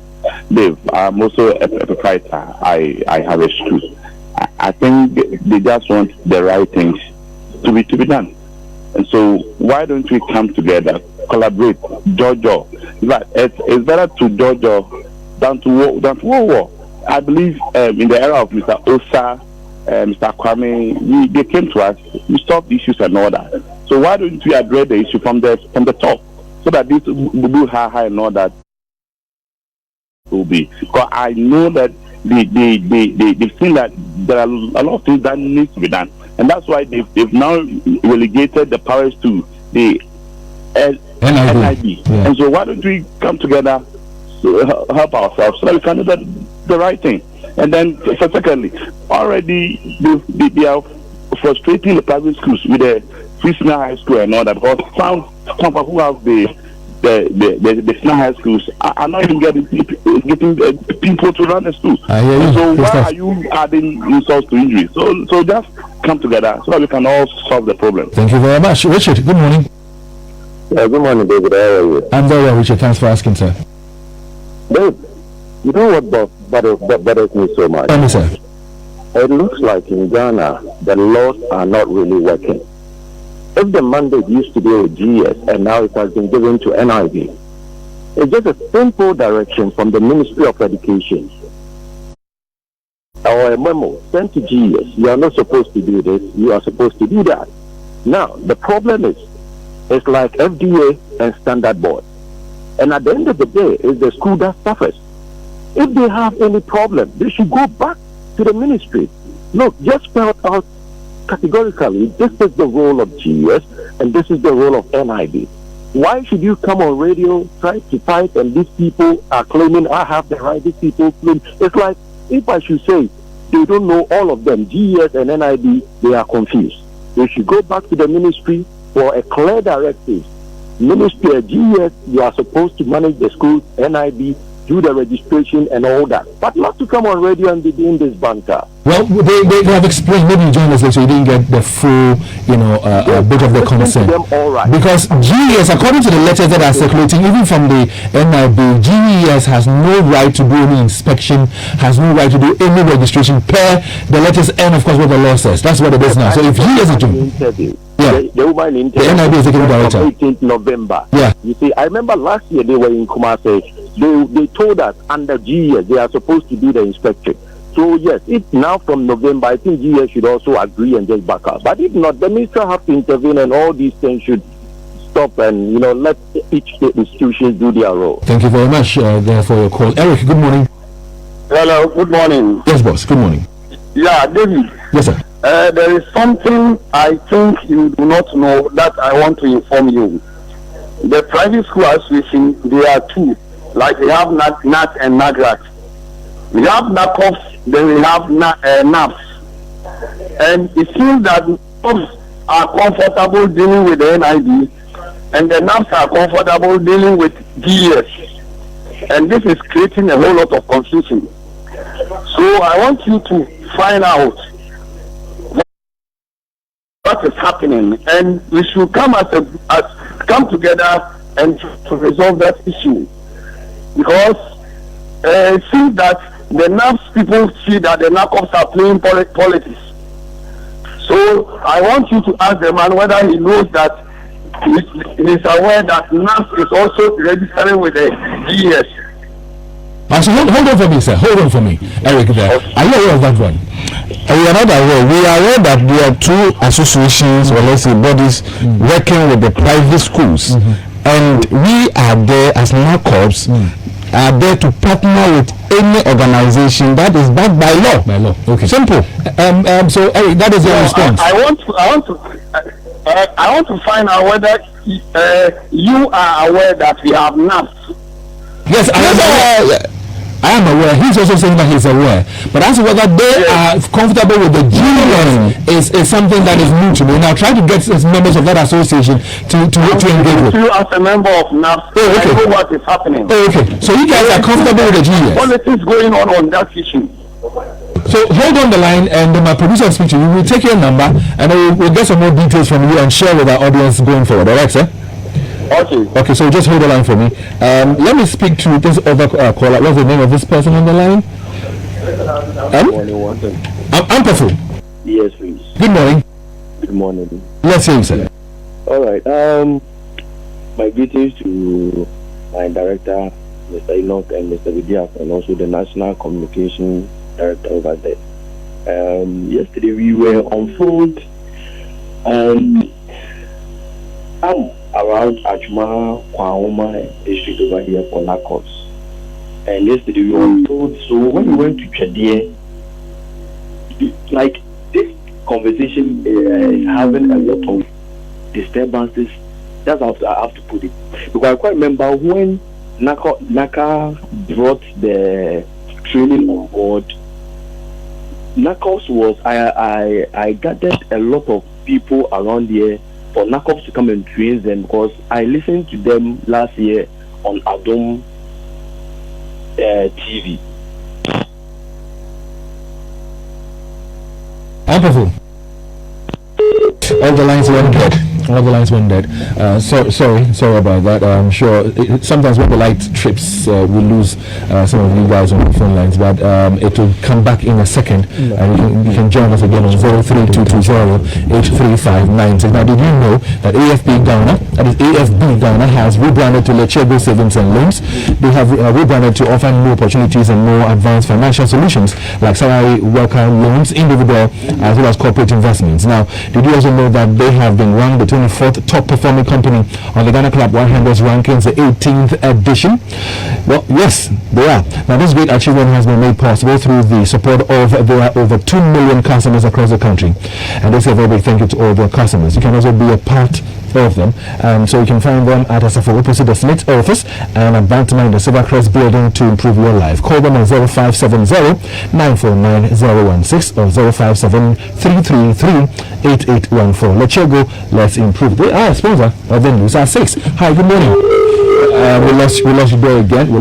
[SPEAKER 7] Dave, I'm also a proprietor. I have a school. I think they just want the right things to be done. And so why don't we come together, collaborate, Jojo? But it's better to Jojo than to war. I believe in the era of Mr. Osa, Mr. Kwame, they came to us, we solved issues and all that. So why don't we address the issue from the top, so that this will high and all that will be? Because I know that they've seen that there are a lot of things that need to be done, and that's why they've now relegated the powers to the NIB. Yeah. And so why don't we come together to help ourselves so that we can do the right thing? And then, secondly, already they are frustrating the private schools with the free senior high school and all that, because some who have the senior high schools are not even getting people to run the schools. So why are you adding insults to injury? So just come together so that we can all solve the problem.
[SPEAKER 2] Thank you very much. Richard, good morning.
[SPEAKER 10] Yeah, good morning, David. How are you?
[SPEAKER 2] I'm very well, Richard. Thanks for asking, sir.
[SPEAKER 10] Dave, you know what bothers me so much?
[SPEAKER 2] Tell me, sir.
[SPEAKER 10] It looks like in Ghana, the laws are not really working. If the mandate used to be with GS and now it has been given to NIB, it's just a simple direction from the Ministry of Education or a memo sent to GS. You are not supposed to do this, you are supposed to do that. Now, the problem is, it's like FDA and Standard Board. And at the end of the day, it's the school that suffers. If they have any problem, they should go back to the ministry. Look, just spell out categorically, this is the role of GS and this is the role of NIB. Why should you come on radio, try to fight, and these people are claiming I have the right, these people claim? It's like, if I should say, they don't know all of them, GS and NIB, they are confused. They should go back to the ministry for a clear directive. Ministry of GS, you are supposed to manage the schools, NIB, do the registration and all that, but not to come on radio and be doing this banter.
[SPEAKER 2] Well, they have explained. Maybe you joined us late, so you didn't get the full, bit of the consent. Because GES, according to the letters that are circulating, even from the NIB, GES has no right to do any inspection, has no right to do any registration per the letters and, of course, what the law says. That's what it is now. So if GES is doing,
[SPEAKER 10] the woman interview,
[SPEAKER 2] the NIB executive director,
[SPEAKER 10] 18th November.
[SPEAKER 2] Yeah.
[SPEAKER 10] You see, I remember last year they were in Kumasi. They told us under GES they are supposed to do the inspection. So yes, if now from November, I think GES should also agree and just back up. But if not, the minister have to intervene, and all these things should stop, and let each institution do their role.
[SPEAKER 2] Thank you very much there for your call. Eric, good morning.
[SPEAKER 11] Hello, good morning.
[SPEAKER 2] Yes, boss. Good morning.
[SPEAKER 11] Yeah, David.
[SPEAKER 2] Yes, sir.
[SPEAKER 11] There is something I think you do not know that I want to inform you. The private school association, there are two. Like we have NAT and NAGRAT. We have NACOFs, then we have NAPS. And it seems that NAPS are comfortable dealing with the NIB, and the NAPS are comfortable dealing with GES. And this is creating a whole lot of confusion. So I want you to find out what is happening, and we should come come together and to resolve that issue. Because it seems that the NAPS people see that the NACOFs are playing politics. So I want you to ask the man whether he knows that he's aware that NAPS is also registering with the GES.
[SPEAKER 2] So hold on for me, sir. Hold on for me, Eric. There, are you aware of that one?
[SPEAKER 3] We are not aware. We are aware that there are two associations, or let's say bodies, working with the private schools, and we are there as NACOPs, are there to partner with any organization that is backed by law.
[SPEAKER 2] By law. Okay.
[SPEAKER 3] Simple.
[SPEAKER 2] So Eric, that is your response.
[SPEAKER 11] I want to find out whether you are aware that we have NAPS.
[SPEAKER 2] Yes, I am aware. I am aware. He's also saying that he's aware. But as to whether they are comfortable with the GUS is something that is new to me. Now try to get members of that association to engage with.
[SPEAKER 11] You as a member of NAPS, I know what is happening.
[SPEAKER 2] Oh, okay. So you guys are comfortable with the GUS?
[SPEAKER 11] Politics going on that issue.
[SPEAKER 2] So hold on the line, and my producer will speak to you. We'll take your number, and then we'll get some more details from you and share with our audience going forward. All right, sir? Okay, so just hold the line for me. Let me speak to this other caller. What's the name of this person on the line? I'm Perful.
[SPEAKER 12] Yes, please.
[SPEAKER 2] Good morning.
[SPEAKER 12] Good morning.
[SPEAKER 2] Let's hear you, sir.
[SPEAKER 12] All right. My greetings to my director, Mr. Enoch, and Mr. Vidiak, and also the National Communication Director over there. Yesterday we were on phone, and I'm around Ajuma, Kwaoma district over here for Nakos. And yesterday we were on phone, so when we went to Chadie, like this conversation is having a lot of disturbances. That's how I have to put it. Because I quite remember when Naka brought the training on board. NACOPS was I gathered a lot of people around here for NACOPS to come and train them, because I listened to them last year on Adom TV.
[SPEAKER 2] Wonderful. All the lines went dead. Sorry about that. I'm sure sometimes when the light trips, we lose some of you guys on the phone lines, but it will come back in a second. You can join us again on 03220-835-96. Now, did you know that AFB Ghana has rebranded to Lechego Savings and Loans? They have rebranded to offer new opportunities and more advanced financial solutions like salary worker loans, individual as well as corporate investments. Now, did you also know that they have been ranked the 24th top performing company on the Ghana Club 100 rankings, the 18th edition? Well, yes, they are. Now, this great achievement has been made possible through the support of their over 2 million customers across the country. And this is a very big thank you to all their customers. You can also be a part of them, and so you can find them at Asafo opposite the Smith office and at Bantama in the Silver Crest building to improve your life. Call them on 0570-949-016 or 057-333-8814. Let's go. Let's improve. They are a sponsor of the News at 6. Hi, good morning. We lost you there again.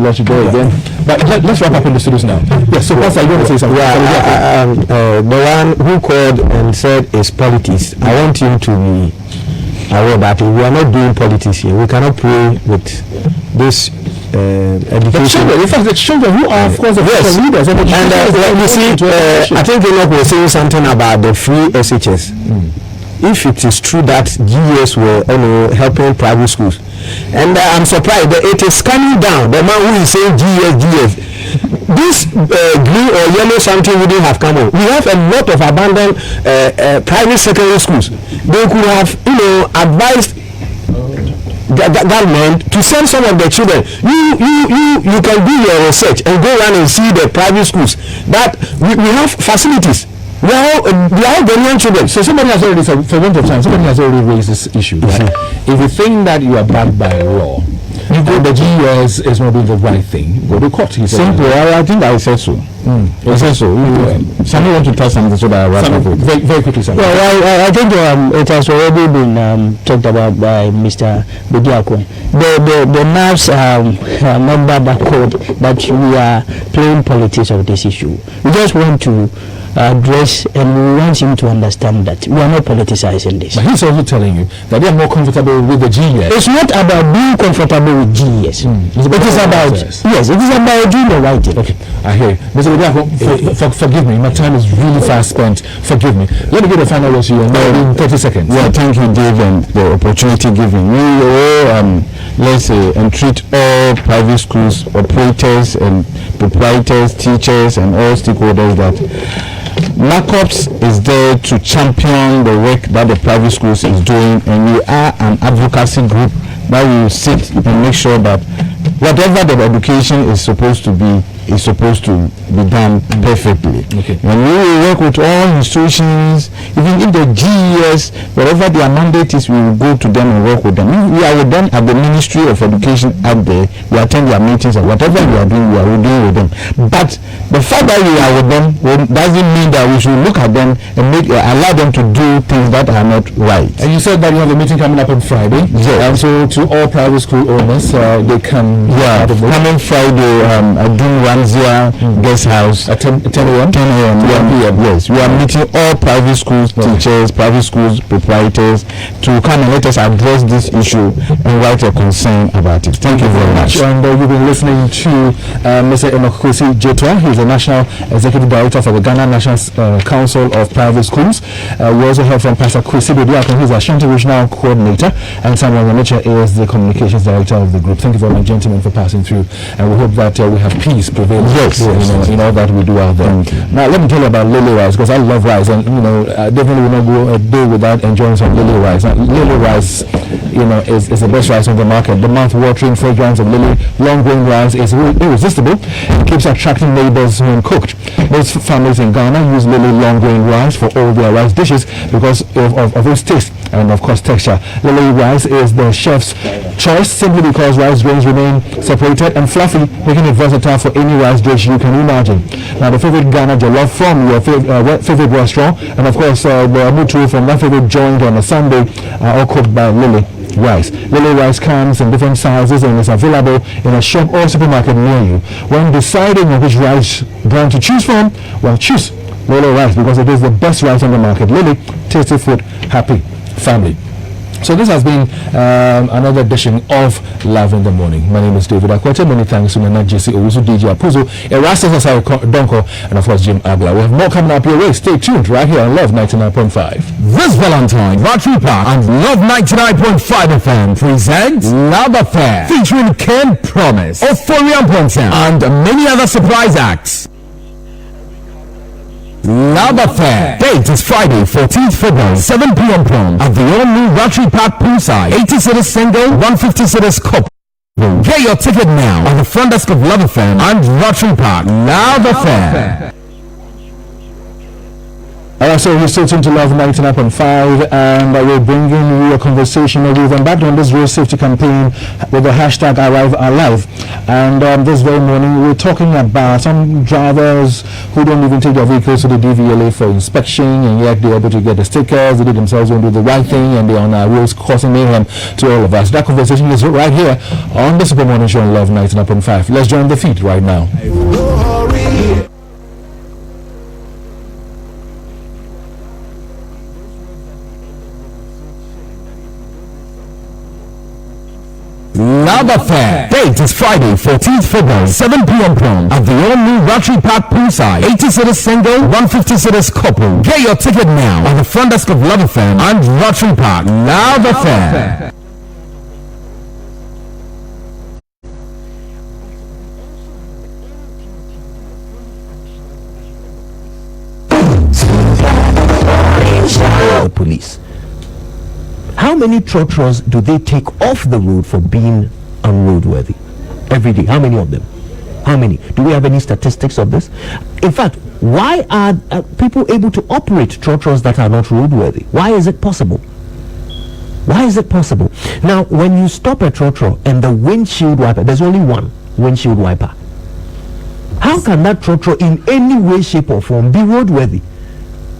[SPEAKER 2] But let's wrap up in the studios now. Yes, so Pastor, you want to say something?
[SPEAKER 3] The one who called and said it's politics, I want you to be aware that we are not doing politics here. We cannot play with this education.
[SPEAKER 2] In fact, the children who are, of course, the leaders. And
[SPEAKER 3] you see, I think Enoch was saying something about the free SHS. If it is true that GS were helping private schools, and I'm surprised that it is coming down. The man who is saying GS, this green or yellow something wouldn't have come on. We have a lot of abandoned private secondary schools. They could have, advised government to send some of the children. You can do your research and go around and see the private schools. That we have facilities. We are all Ghanaian children.
[SPEAKER 2] So somebody has already, for want of time, somebody has already raised this issue. Right? If you think that you are backed by law, you go, the GUS is not doing the right thing, go to court.
[SPEAKER 3] Simple. I think I said so. I said so. Somebody want to tell something so that I wrap up.
[SPEAKER 2] Very quickly, sir.
[SPEAKER 4] Well, I think it has already been talked about by Mr. Budiako. The NAPS member that called that we are playing politics of this issue. We just want to address, and we want him to understand that we are not politicizing this.
[SPEAKER 2] But he's also telling you that they are more comfortable with the GS.
[SPEAKER 4] It's not about being comfortable with GS. It is about doing the right thing.
[SPEAKER 2] Okay, I hear you. Mr. Budiako, forgive me, my time is really fast spent. Forgive me. Let me get a final word to you in 30 seconds.
[SPEAKER 3] Well, thank you, Dave, and the opportunity given. We all, let's say, entreat all private schools operators and proprietors, teachers, and all stakeholders that NACOPS is there to champion the work that the private schools is doing, and we are an advocacy group that will sit and make sure that whatever the education is supposed to be is supposed to
[SPEAKER 1] be done perfectly.
[SPEAKER 2] Okay.
[SPEAKER 1] And we will work with all institutions, even if the GES, whatever their mandate is, we will go to them and work with them. If we are with them at the Ministry of Education out there, we attend their meetings and whatever we are doing, we are doing with them. But the fact that we are with them doesn't mean that we should look at them and allow them to do things that are not right.
[SPEAKER 2] And you said that you have a meeting coming up on Friday.
[SPEAKER 1] Yes.
[SPEAKER 2] And so to all private school owners, they can...
[SPEAKER 1] Yeah, coming Friday, at Doom Ramsey Guest House
[SPEAKER 2] at 10 a.m.
[SPEAKER 1] 10 a.m. Yes, we are meeting all private schools teachers, private schools proprietors to come and let us address this issue and write a concern about it. Thank you very much.
[SPEAKER 2] And you've been listening to Mr. Akuetteh. He's the National Executive Director for the Ghana National Council of Private Schools. We also heard from Pastor Kwesi Bediakon, who's Ashanti Regional Coordinator, and Samuel Onicha is the Communications Director of the group. Thank you very much, gentlemen, for passing through, and we hope that we have peace prevail in all that we do out there. Now, let me tell you about Lily Rice, because I love rice, and definitely will not go a day without enjoying some Lily Rice. Now, Lily Rice, is the best rice on the market. The mouth-watering fragrance of Lily long-grain rice is irresistible and keeps attracting neighbors when cooked. Most families in Ghana use Lily long-grain rice for all their rice dishes because of its taste and, of course, texture. Lily rice is the chef's choice simply because rice grains remain separated and fluffy, making it versatile for any rice dish you can imagine. Now, the favorite Ghana jollof from your favorite restaurant, and of course, the mutu from my favorite joint on a Sunday, are all cooked by Lily Rice. Lily Rice comes in different sizes and is available in a shop or supermarket near you. When deciding on which rice brand to choose from, well, choose Lily Rice because it is the best rice on the market. Lily, tasty food, happy family. So this has been another edition of Love in the Morning. My name is David Akuetteh. Many thanks to Nana JC Owusu, DJ Apuzo, Erastus Asai Donko, and of course Jim Abla. We have more coming up your way. Stay tuned right here on Love 99.5.
[SPEAKER 3] This Valentine, Rotary Park and Love 99.5 FM presents Love Affair featuring Ken Promise, Euphoria Ponton, and many other surprise acts. Love Affair. Date is Friday, 14th February, 7 p.m. at the all-new Rotary Park poolside. 80 cities single, 150 cities couple. Get your ticket now on the front desk of Love Affair and Rotary Park. Love Affair.
[SPEAKER 2] Alright, so we're still tuned to Love 99.5, and we're bringing you a conversation. We've embarked on this road safety campaign with the hashtag Arrive Alive, and this very morning we're talking about some drivers who don't even take their vehicles to the DVLA for inspection, and yet they're able to get the stickers. They themselves don't do the right thing, and they're on our roads causing mayhem to all of us. That conversation is right here on the Super Morning Show on Love 99.5. Let's join the feed right now.
[SPEAKER 3] Love Affair. Date is Friday, 14th February, 7 p.m. at the all-new Rotary Park poolside. 80 cities single, 150 cities couple. Get your ticket now on the front desk of Love Affair and Rotary Park. Love Affair.
[SPEAKER 13] The police. How many trotros do they take off the road for being unroadworthy every day? How many of them? How many? Do we have any statistics of this? In fact, why are people able to operate trotros that are not roadworthy? Why is it possible? Why is it possible? Now, when you stop a trotro and the windshield wiper, there's only one windshield wiper. How can that trotro in any way, shape or form be roadworthy?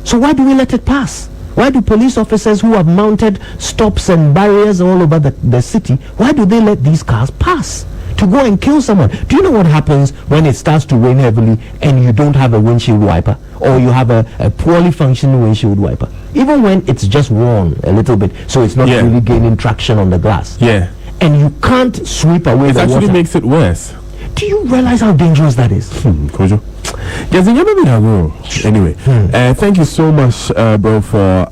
[SPEAKER 13] So why do we let it pass? Why do police officers who have mounted stops and barriers all over the city, why do they let these cars pass to go and kill someone? Do you know what happens when it starts to rain heavily and you don't have a windshield wiper, or you have a poorly functioning windshield wiper? Even when it's just worn a little bit, so it's not really gaining traction on the glass.
[SPEAKER 14] Yeah.
[SPEAKER 13] And you can't sweep away the water. It actually
[SPEAKER 14] makes it worse.
[SPEAKER 13] Do you realize how dangerous that is?
[SPEAKER 14] Kojo. Anyway, thank you so much, bro, for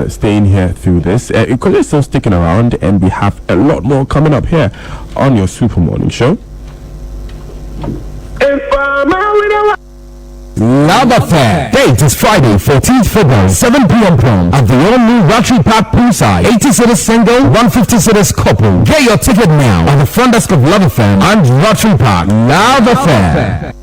[SPEAKER 14] staying here through this. Because you're still sticking around, and we have a lot more coming up here on your Super Morning Show.
[SPEAKER 3] Love Affair. Date is Friday, 14th February, 7 p.m. at the all-new Rotary Park poolside. 80 cities single, 150 cities couple. Get your ticket now on the front desk of Love Affair and Rotary Park. Love Affair.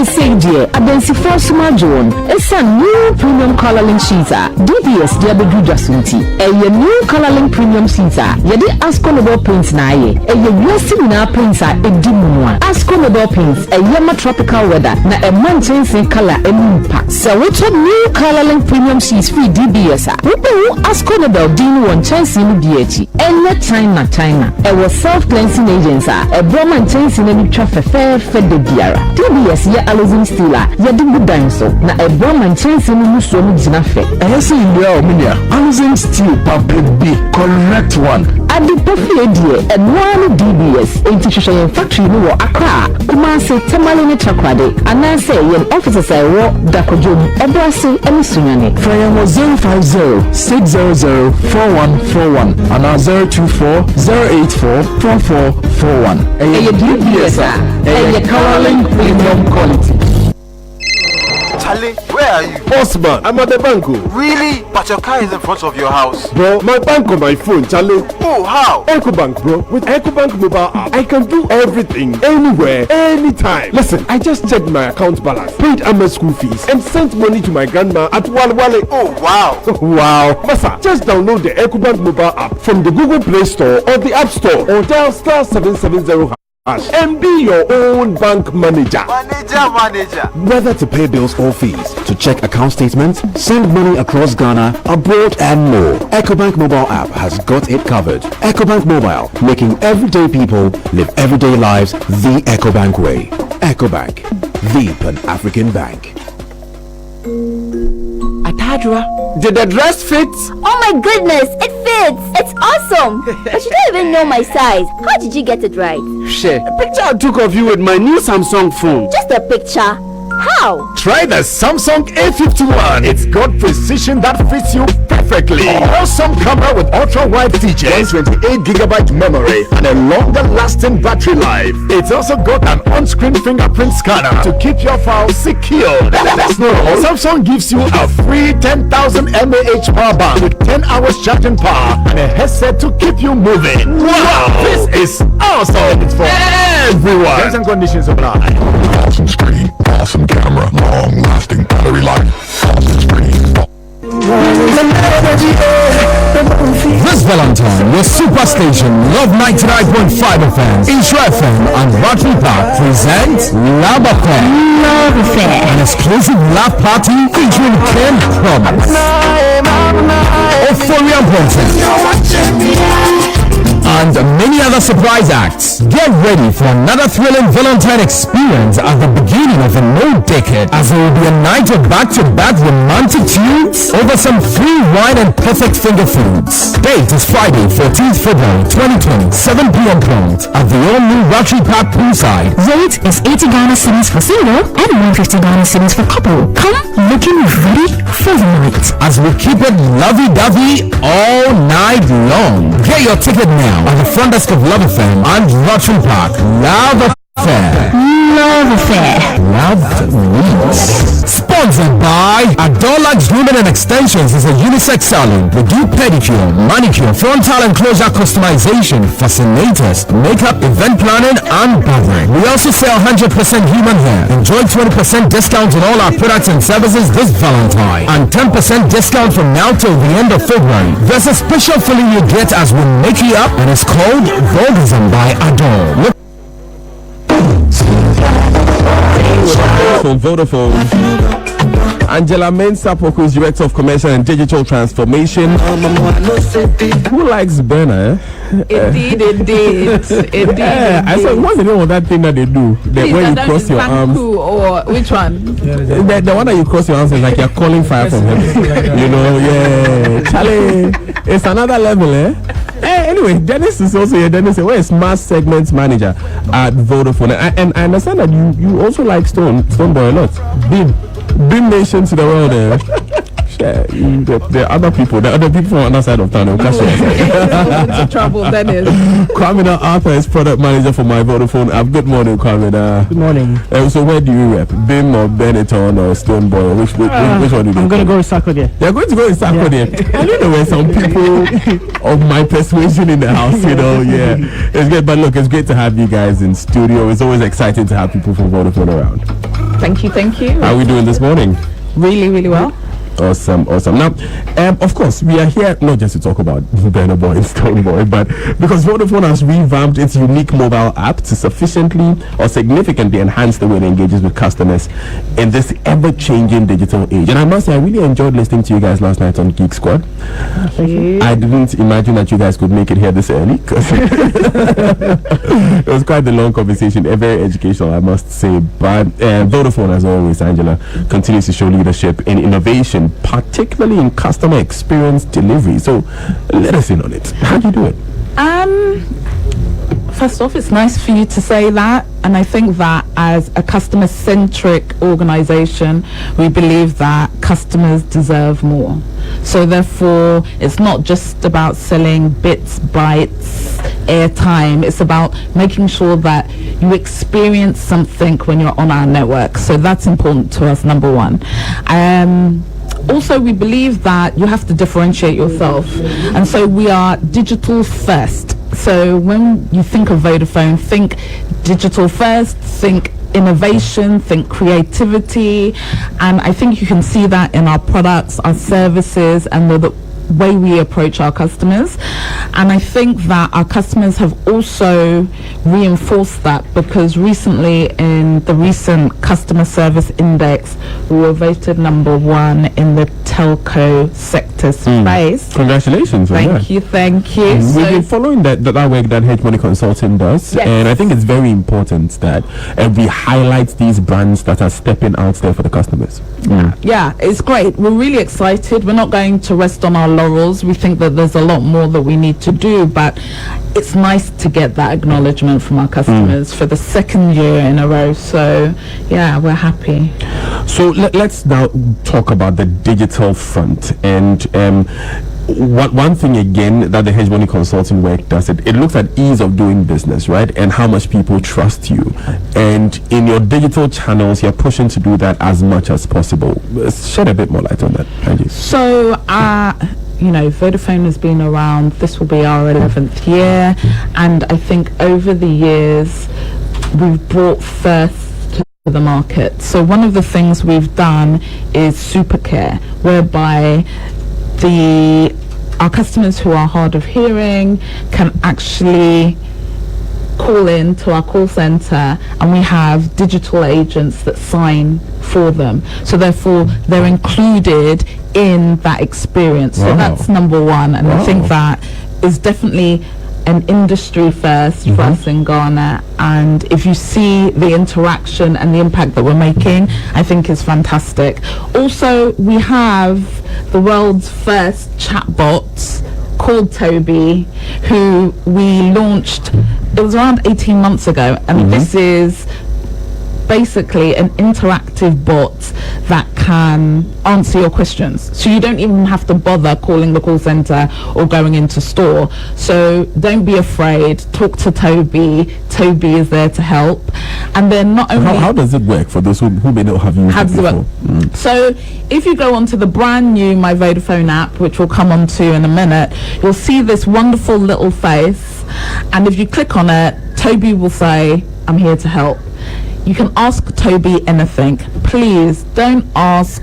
[SPEAKER 15] say dear, Abensi Force Majon, it's a new premium coloring sheeter. DBS Diabedu Jasunti, a new coloring premium sheeter. Yadi Asconable paints na ye, a similar paints are a dimua. Asconable paints, a yama tropical weather, na a mountain color and impact. So what's a new coloring premium sheets free DBS? Who Asconable Dean one chance in DH, and let China. A was self-cleansing agents, a Brahman chance in any traffic fair fed the Diara. DBS ye alozin stila, yadi good dinosaur, na a Brahman chance in Musso Jinafe.
[SPEAKER 3] And I say in the Armenia, alozin steel public be correct one.
[SPEAKER 15] At the buffet dear, and one DBS, institution factory no Accra, Kumasi, Tamalini Chakwade, and I say yen officers I walk Dakojum, Ebrasi, and Sunyani.
[SPEAKER 3] Friend was 050-600-4141 and now 024-084-4441.
[SPEAKER 15] And your DBS, and your coloring premium quality.
[SPEAKER 16] Charlie, where are you?
[SPEAKER 17] Osman, I'm at the bank.
[SPEAKER 16] Really? But your car is in front of your house.
[SPEAKER 17] Bro, my bank on my phone, Charlie.
[SPEAKER 16] Oh, how?
[SPEAKER 17] EcoBank, bro. With EcoBank mobile app, I can do everything, anywhere, anytime. Listen, I just checked my account balance, paid Amma school fees, and sent money to my grandma at Walwale.
[SPEAKER 16] Oh, wow.
[SPEAKER 17] Wow. Masa, just download the EcoBank mobile app from the Google Play Store or the App Store or dial *770# and be your own bank manager.
[SPEAKER 16] Manager.
[SPEAKER 18] Whether to pay bills or fees, to check account statements, send money across Ghana, abroad and more, EcoBank mobile app has got it covered. EcoBank mobile, making everyday people live everyday lives the EcoBank way. EcoBank, the Pan-African bank.
[SPEAKER 17] Atadra, did the dress fit?
[SPEAKER 19] Oh my goodness, it fits! It's awesome! But you don't even know my size. How did you get it right?
[SPEAKER 17] Share. A picture I took of you with my new Samsung phone.
[SPEAKER 19] Just a picture? How?
[SPEAKER 20] Try the Samsung A51. It's got precision that fits you perfectly. Awesome camera with ultra-wide features, 128GB memory, and a longer-lasting battery life. It's also got an on-screen fingerprint scanner to keep your file secure. That's not all. Samsung gives you a free 10,000 mAh power bank with 10 hours charging power and a headset to keep you moving. Wow! This is awesome! It's for everyone. Terms and conditions apply.
[SPEAKER 21] Awesome screen, awesome camera, long-lasting battery life, awesome screen.
[SPEAKER 3] This Valentine, your superstation, Love 99.5 FM, Intro FM, and Rotary Park present Love Affair. An exclusive love party featuring Ken Promise, Euphoria Bronson, and many other surprise acts. Get ready for another thrilling Valentine experience at the beginning of a new decade, as there will be a night of back-to-back romantic tunes over some free wine and perfect finger foods. Date is Friday, 14th February 2020, 7 p.m. prompt at the all-new Rotary Park poolside.
[SPEAKER 22] Rate is 80 Ghana cedis for single and 150 Ghana cedis for couple. Come looking ready for the night,
[SPEAKER 3] as we keep it lovey-dovey all night long. Get your ticket now at the front desk of Love FM and Rotary Park. Love Affair.
[SPEAKER 22] Love Affair.
[SPEAKER 3] Love Weeks. Sponsored by Adola Grooming and Extensions is a unisex salon. We do pedicure, manicure, frontal and closure customization, fascinators, makeup, event planning, and barbering. We also sell 100% human hair. Enjoy 20% discount on all our products and services this Valentine, and 10% discount from now till the end of February. There's a special feeling you get as we make you up, and it's called Vogism by Adore.
[SPEAKER 14] Vodafone. Angela Mensah is Director of Commercial and Digital Transformation. Who likes Burner?
[SPEAKER 23] Indeed.
[SPEAKER 14] I said, what's the name of that thing that they do? Where you cross your arms?
[SPEAKER 23] Or which one?
[SPEAKER 14] The one that you cross your arms is like you're calling fire from heaven. You know, yeah. Charlie, it's another level, eh? Anyway, Dennis is also here. Dennis, where is Mass Segments Manager at Vodafone? And I understand that you also like Stoneboy a lot. Beam Nation to the world. There are other people from the other side of town.
[SPEAKER 23] Into trouble, Dennis.
[SPEAKER 14] Kwamina Arthur is Product Manager for My Vodafone app. Good morning, Kwamina.
[SPEAKER 24] Good morning.
[SPEAKER 14] So where do you rep? Bim or Benetton or Stoneboy? Which one do you
[SPEAKER 24] I'm going to go with Akuetteh.
[SPEAKER 14] You're going to go with Akuetteh. Yeah. I don't know where some people of my persuasion in the house, yeah. It's good, but look, it's great to have you guys in studio. It's always exciting to have people from Vodafone around.
[SPEAKER 23] Thank you.
[SPEAKER 14] How are we doing this morning?
[SPEAKER 23] Really, really well.
[SPEAKER 14] Awesome. Now, of course, we are here not just to talk about Burna Boy and Stone Boy, but because Vodafone has revamped its unique mobile app to sufficiently or significantly enhance the way it engages with customers in this ever-changing digital age. And I must say, I really enjoyed listening to you guys last night on Geek Squad. I didn't imagine that you guys could make it here this early, because it was quite a long conversation, very educational, I must say. But Vodafone, as always, Angela, continues to show leadership in innovation, particularly in customer experience delivery. So let us in on it. How do you do it?
[SPEAKER 23] First off, it's nice for you to say that, and I think that as a customer-centric organization, we believe that customers deserve more. So therefore, it's not just about selling bits, bytes, airtime. It's about making sure that you experience something when you're on our network. So that's important to us, number one. Also, we believe that you have to differentiate yourself, and so we are digital first. So when you think of Vodafone, think digital first, think innovation, think creativity, and I think you can see that in our products, our services, and the way we approach our customers. And I think that our customers have also reinforced that, because recently in the recent customer service index, we were voted number 1 in the telco sector space.
[SPEAKER 14] Congratulations.
[SPEAKER 23] Thank you.
[SPEAKER 14] We've been following that work that Hedge Money Consulting does,
[SPEAKER 23] Yes.
[SPEAKER 14] and I think it's very important that we highlight these brands that are stepping out there for the customers.
[SPEAKER 23] Yeah, it's great. We're really excited. We're not going to rest on our laurels. We think that there's a lot more that we need to do, but it's nice to get that acknowledgement from our customers for the second year in a row. So yeah, we're happy.
[SPEAKER 14] So let's now talk about the digital front. And one thing again that the Hedge Money Consulting work does, it looks at ease of doing business, right, and how much people trust you. And in your digital channels, you're pushing to do that as much as possible. Shed a bit more light on that, Angie.
[SPEAKER 23] So Vodafone has been around. This will be our 11th year, and I think over the years we've brought first to the market. So one of the things we've done is Supercare, whereby our customers who are hard of hearing can actually call in to our call center, and we have digital agents that sign for them. So therefore, they're included in that experience. So that's number one, and I think that is definitely an industry first for us in Ghana, and if you see the interaction and the impact that we're making, I think is fantastic. Also, we have the world's first chatbot called Toby, who we launched, it was around 18 months ago, and this is basically an interactive bot that can answer your questions. So you don't even have to bother calling the call center or going into store. So don't be afraid, talk to Toby. Toby is there to help. And then not only...
[SPEAKER 14] How does it work for those who may not have used it before?
[SPEAKER 23] So if you go onto the brand new My Vodafone app, which we'll come on to in a minute, you'll see this wonderful little face. And if you click on it, Toby will say, "I'm here to help." You can ask Toby anything. Please don't ask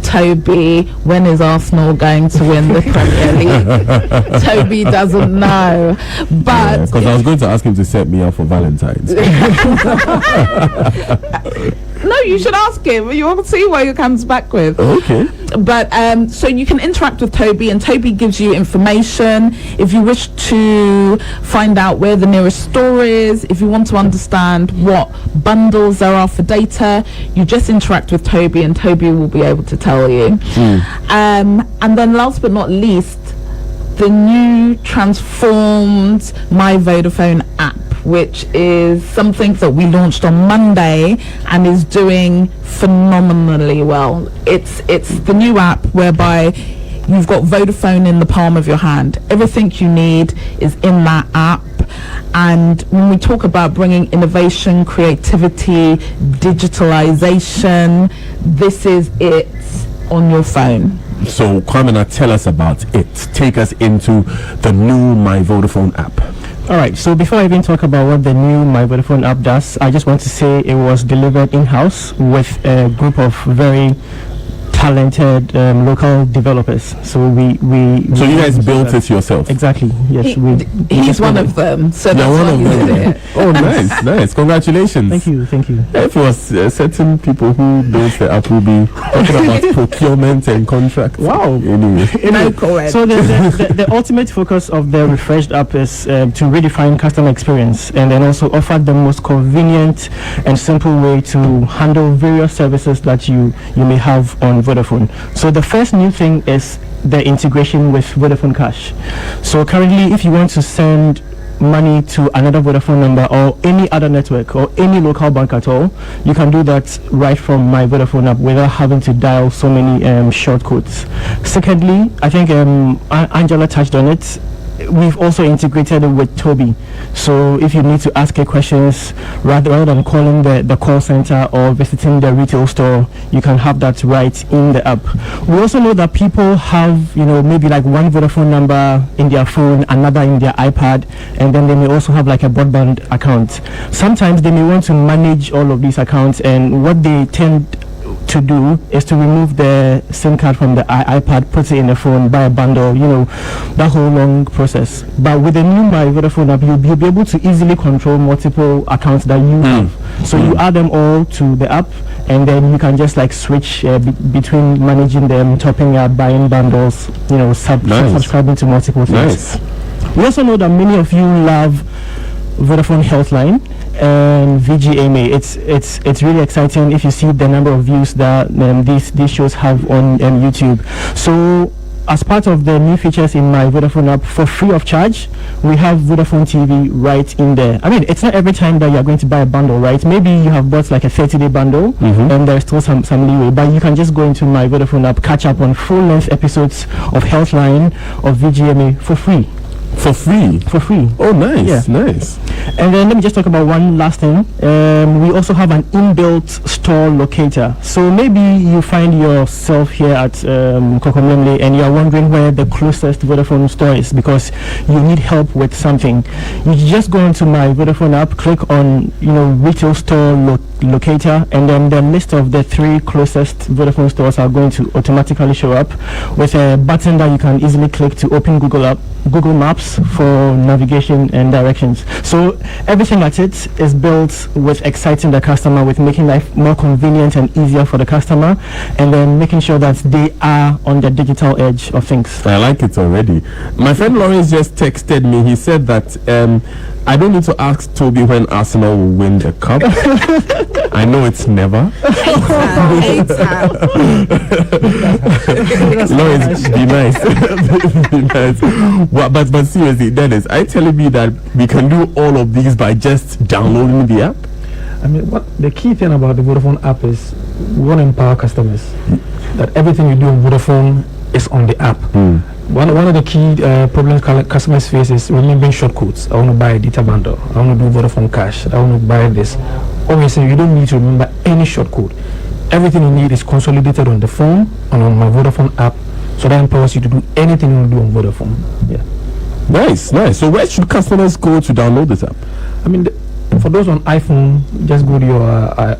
[SPEAKER 23] Toby, when is Arsenal going to win the Premier League? Toby doesn't know. But
[SPEAKER 14] because I was going to ask him to set me up for Valentine's.
[SPEAKER 23] No, you should ask him. You will see what he comes back with.
[SPEAKER 14] Okay.
[SPEAKER 23] But so you can interact with Toby, and Toby gives you information. If you wish to find out where the nearest store is, if you want to understand what bundles there are for data, you just interact with Toby, and Toby will be able to tell you. And then last but not least, the new transformed My Vodafone app, which is something that we launched on Monday and is doing phenomenally well. It's the new app whereby you've got Vodafone in the palm of your hand. Everything you need is in that app. And when we talk about bringing innovation, creativity, digitalization, this is it on your phone.
[SPEAKER 14] So Kwamina, tell us about it. Take us into the new My Vodafone app.
[SPEAKER 5] All right, so before I even talk about what the new My Vodafone app does, I just want to say it was delivered in-house with a group of very talented local developers. So we
[SPEAKER 14] So you guys built it yourself?
[SPEAKER 5] Exactly. Yes,
[SPEAKER 23] He's one of them. So
[SPEAKER 14] You're
[SPEAKER 23] that's
[SPEAKER 14] one
[SPEAKER 23] why
[SPEAKER 14] of
[SPEAKER 23] he
[SPEAKER 14] them.
[SPEAKER 23] did it.
[SPEAKER 14] Oh, nice. Congratulations.
[SPEAKER 5] Thank you.
[SPEAKER 14] If it was certain people who built the app will be talking about procurement and contracts.
[SPEAKER 5] Wow.
[SPEAKER 14] Anyway.
[SPEAKER 5] So the ultimate focus of the refreshed app is to redefine customer experience and then also offer the most convenient and simple way to handle various services that you may have on Vodafone. So the first new thing is the integration with Vodafone Cash. So currently, if you want to send money to another Vodafone number or any other network or any local bank at all, you can do that right from My Vodafone app without having to dial so many shortcodes. Secondly, I think Angela touched on it. We've also integrated it with Toby. So if you need to ask her questions, rather than calling the call center or visiting the retail store, you can have that right in the app. We also know that people have, maybe like one Vodafone number in their phone, another in their iPad, and then they may also have like a broadband account. Sometimes they may want to manage all of these accounts, and what they tend to do is to remove the SIM card from the iPad, put it in the phone, buy a bundle, that whole long process. But with the new My Vodafone app, you'll be able to easily control multiple accounts that you have. So you add them all to the app, and then you can just like switch between managing them, topping up, buying bundles, subscribing to multiple things. We also know that many of you love Vodafone Healthline and VGMA. It's really exciting if you see the number of views that these shows have on YouTube. So as part of the new features in My Vodafone app, for free of charge, we have Vodafone TV right in there. I mean, it's not every time that you're going to buy a bundle, right? Maybe you have bought like a 30-day bundle and there's still some leeway, but you can just go into My Vodafone app, catch up on full-length episodes of Healthline or VGMA for free.
[SPEAKER 14] For free?
[SPEAKER 5] For free.
[SPEAKER 14] Oh, nice, nice.
[SPEAKER 5] And then let me just talk about one last thing. We also have an inbuilt store locator. So maybe you find yourself here at Kokomlemle and you're wondering where the closest Vodafone store is because you need help with something. You just go into My Vodafone app, click on retail store locator, and then the list of the 3 closest Vodafone stores are going to automatically show up with a button that you can easily click to open Google Maps for navigation and directions. So everything at it is built with exciting the customer, with making life more convenient and easier for the customer, and then making sure that they are on the digital edge of things.
[SPEAKER 14] I like it already. My friend Lawrence just texted me. He said that I don't need to ask Toby when Arsenal will win the cup. I know it's never. Lawrence, be nice. Be nice. But seriously, Dennis, are you telling me that we can do all of these by just downloading the app?
[SPEAKER 6] I mean, what the key thing about the Vodafone app is we want to empower customers. That everything you do on Vodafone is on the app. One of the key problems customers face is remembering shortcodes. I want to buy a data bundle. I want to do Vodafone Cash. I want to buy this. Obviously, you don't need to remember any shortcode. Everything you need is consolidated on the phone and on My Vodafone app, so that empowers you to do anything you want to do on Vodafone. Yeah.
[SPEAKER 14] Nice. So where should customers go to download this app?
[SPEAKER 6] I mean, for those on iPhone, just go to your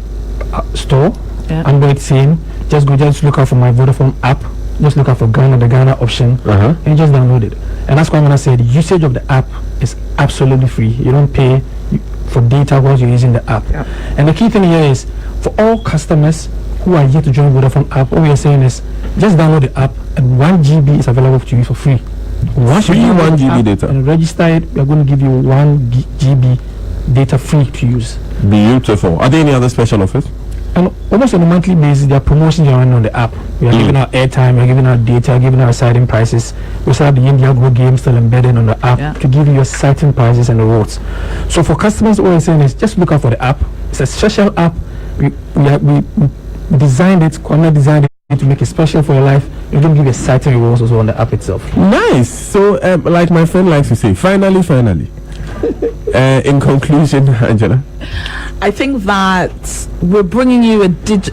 [SPEAKER 6] store, Android same. Just look out for My Vodafone app. Just look out for Ghana, the Ghana option, and just download it. And that's why I'm gonna say the usage of the app is absolutely free. You don't pay for data while you're using the app. And the key thing here is for all customers who are yet to join Vodafone app, what we are saying is just download the app and 1 GB is available to you for free. Once you download
[SPEAKER 14] 1 GB data
[SPEAKER 6] and register it, we are going to give you 1 GB data free to use.
[SPEAKER 14] Beautiful. Are there any other special offers?
[SPEAKER 6] And almost on a monthly basis, there are promotions running on the app. We are giving out airtime, we are giving out data, giving out exciting prices. We also have the India Go game still embedded on the app to give you exciting prices and rewards. So for customers, what we're saying is just look out for the app. It's a special app. We designed it, designed it to make it special for your life. We're going to give you exciting rewards also on the app itself.
[SPEAKER 14] Nice. So like my friend likes to say, finally. In conclusion, Angela.
[SPEAKER 23] I think that we're bringing you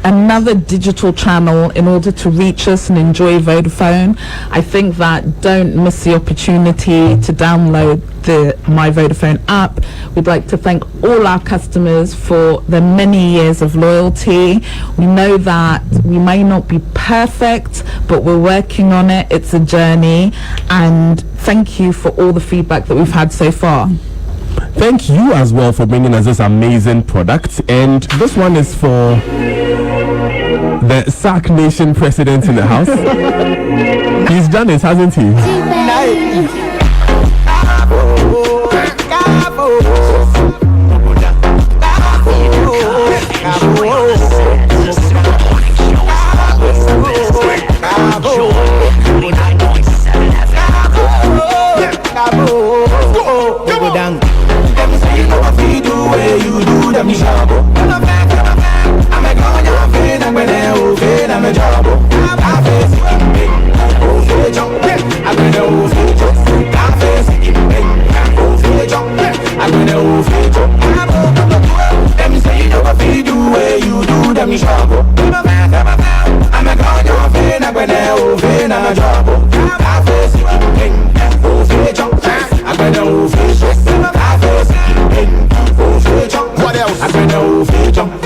[SPEAKER 23] another digital channel in order to reach us and enjoy Vodafone. I think that don't miss the opportunity to download the My Vodafone app. We'd like to thank all our customers for their many years of loyalty. We know that we may not be perfect, but we're working on it. It's a journey, and thank you for all the feedback that we've had so far.
[SPEAKER 14] Thank you as well for bringing us this amazing product. And this one is for the SAC Nation president in the house. He's done it, hasn't he?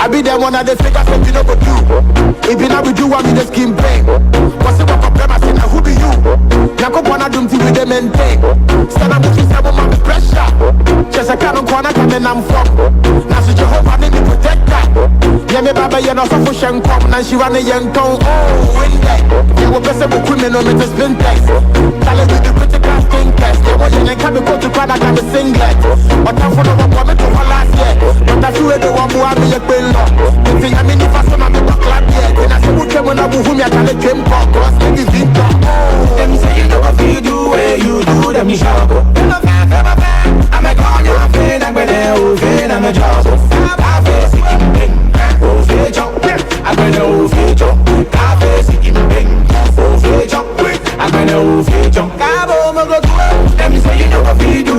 [SPEAKER 7] I be there one of the figures that you know go do. If you not do what me the skin pain. What's the work of them? I say now who be you? Now go wanna do with them and take. Stand up with yourself on my pressure. Just a kind of corner coming I'm from. Now she Jehovah need me protector. Yeah me baba you know so for shen come. Now she run a young tongue. Oh in there. Yeah we best be criminal me to spin text. Tell it with the critical skin test. Yeah what you can be go to Canada can be singlet. But I'm for the one me to her last year. But I feel the one who have me a bill. If I mean if I saw my back clap yet, then I say we came when I who me I can't came back. Cause maybe Victor. Them say you know what you do where you do them sharp. I'm a gone your pain I'm gonna open I'm a job. I face it in bing. Oh feature. I'm gonna feature. I face it in bing. Oh feature. I'm gonna feature. Them say you know what you do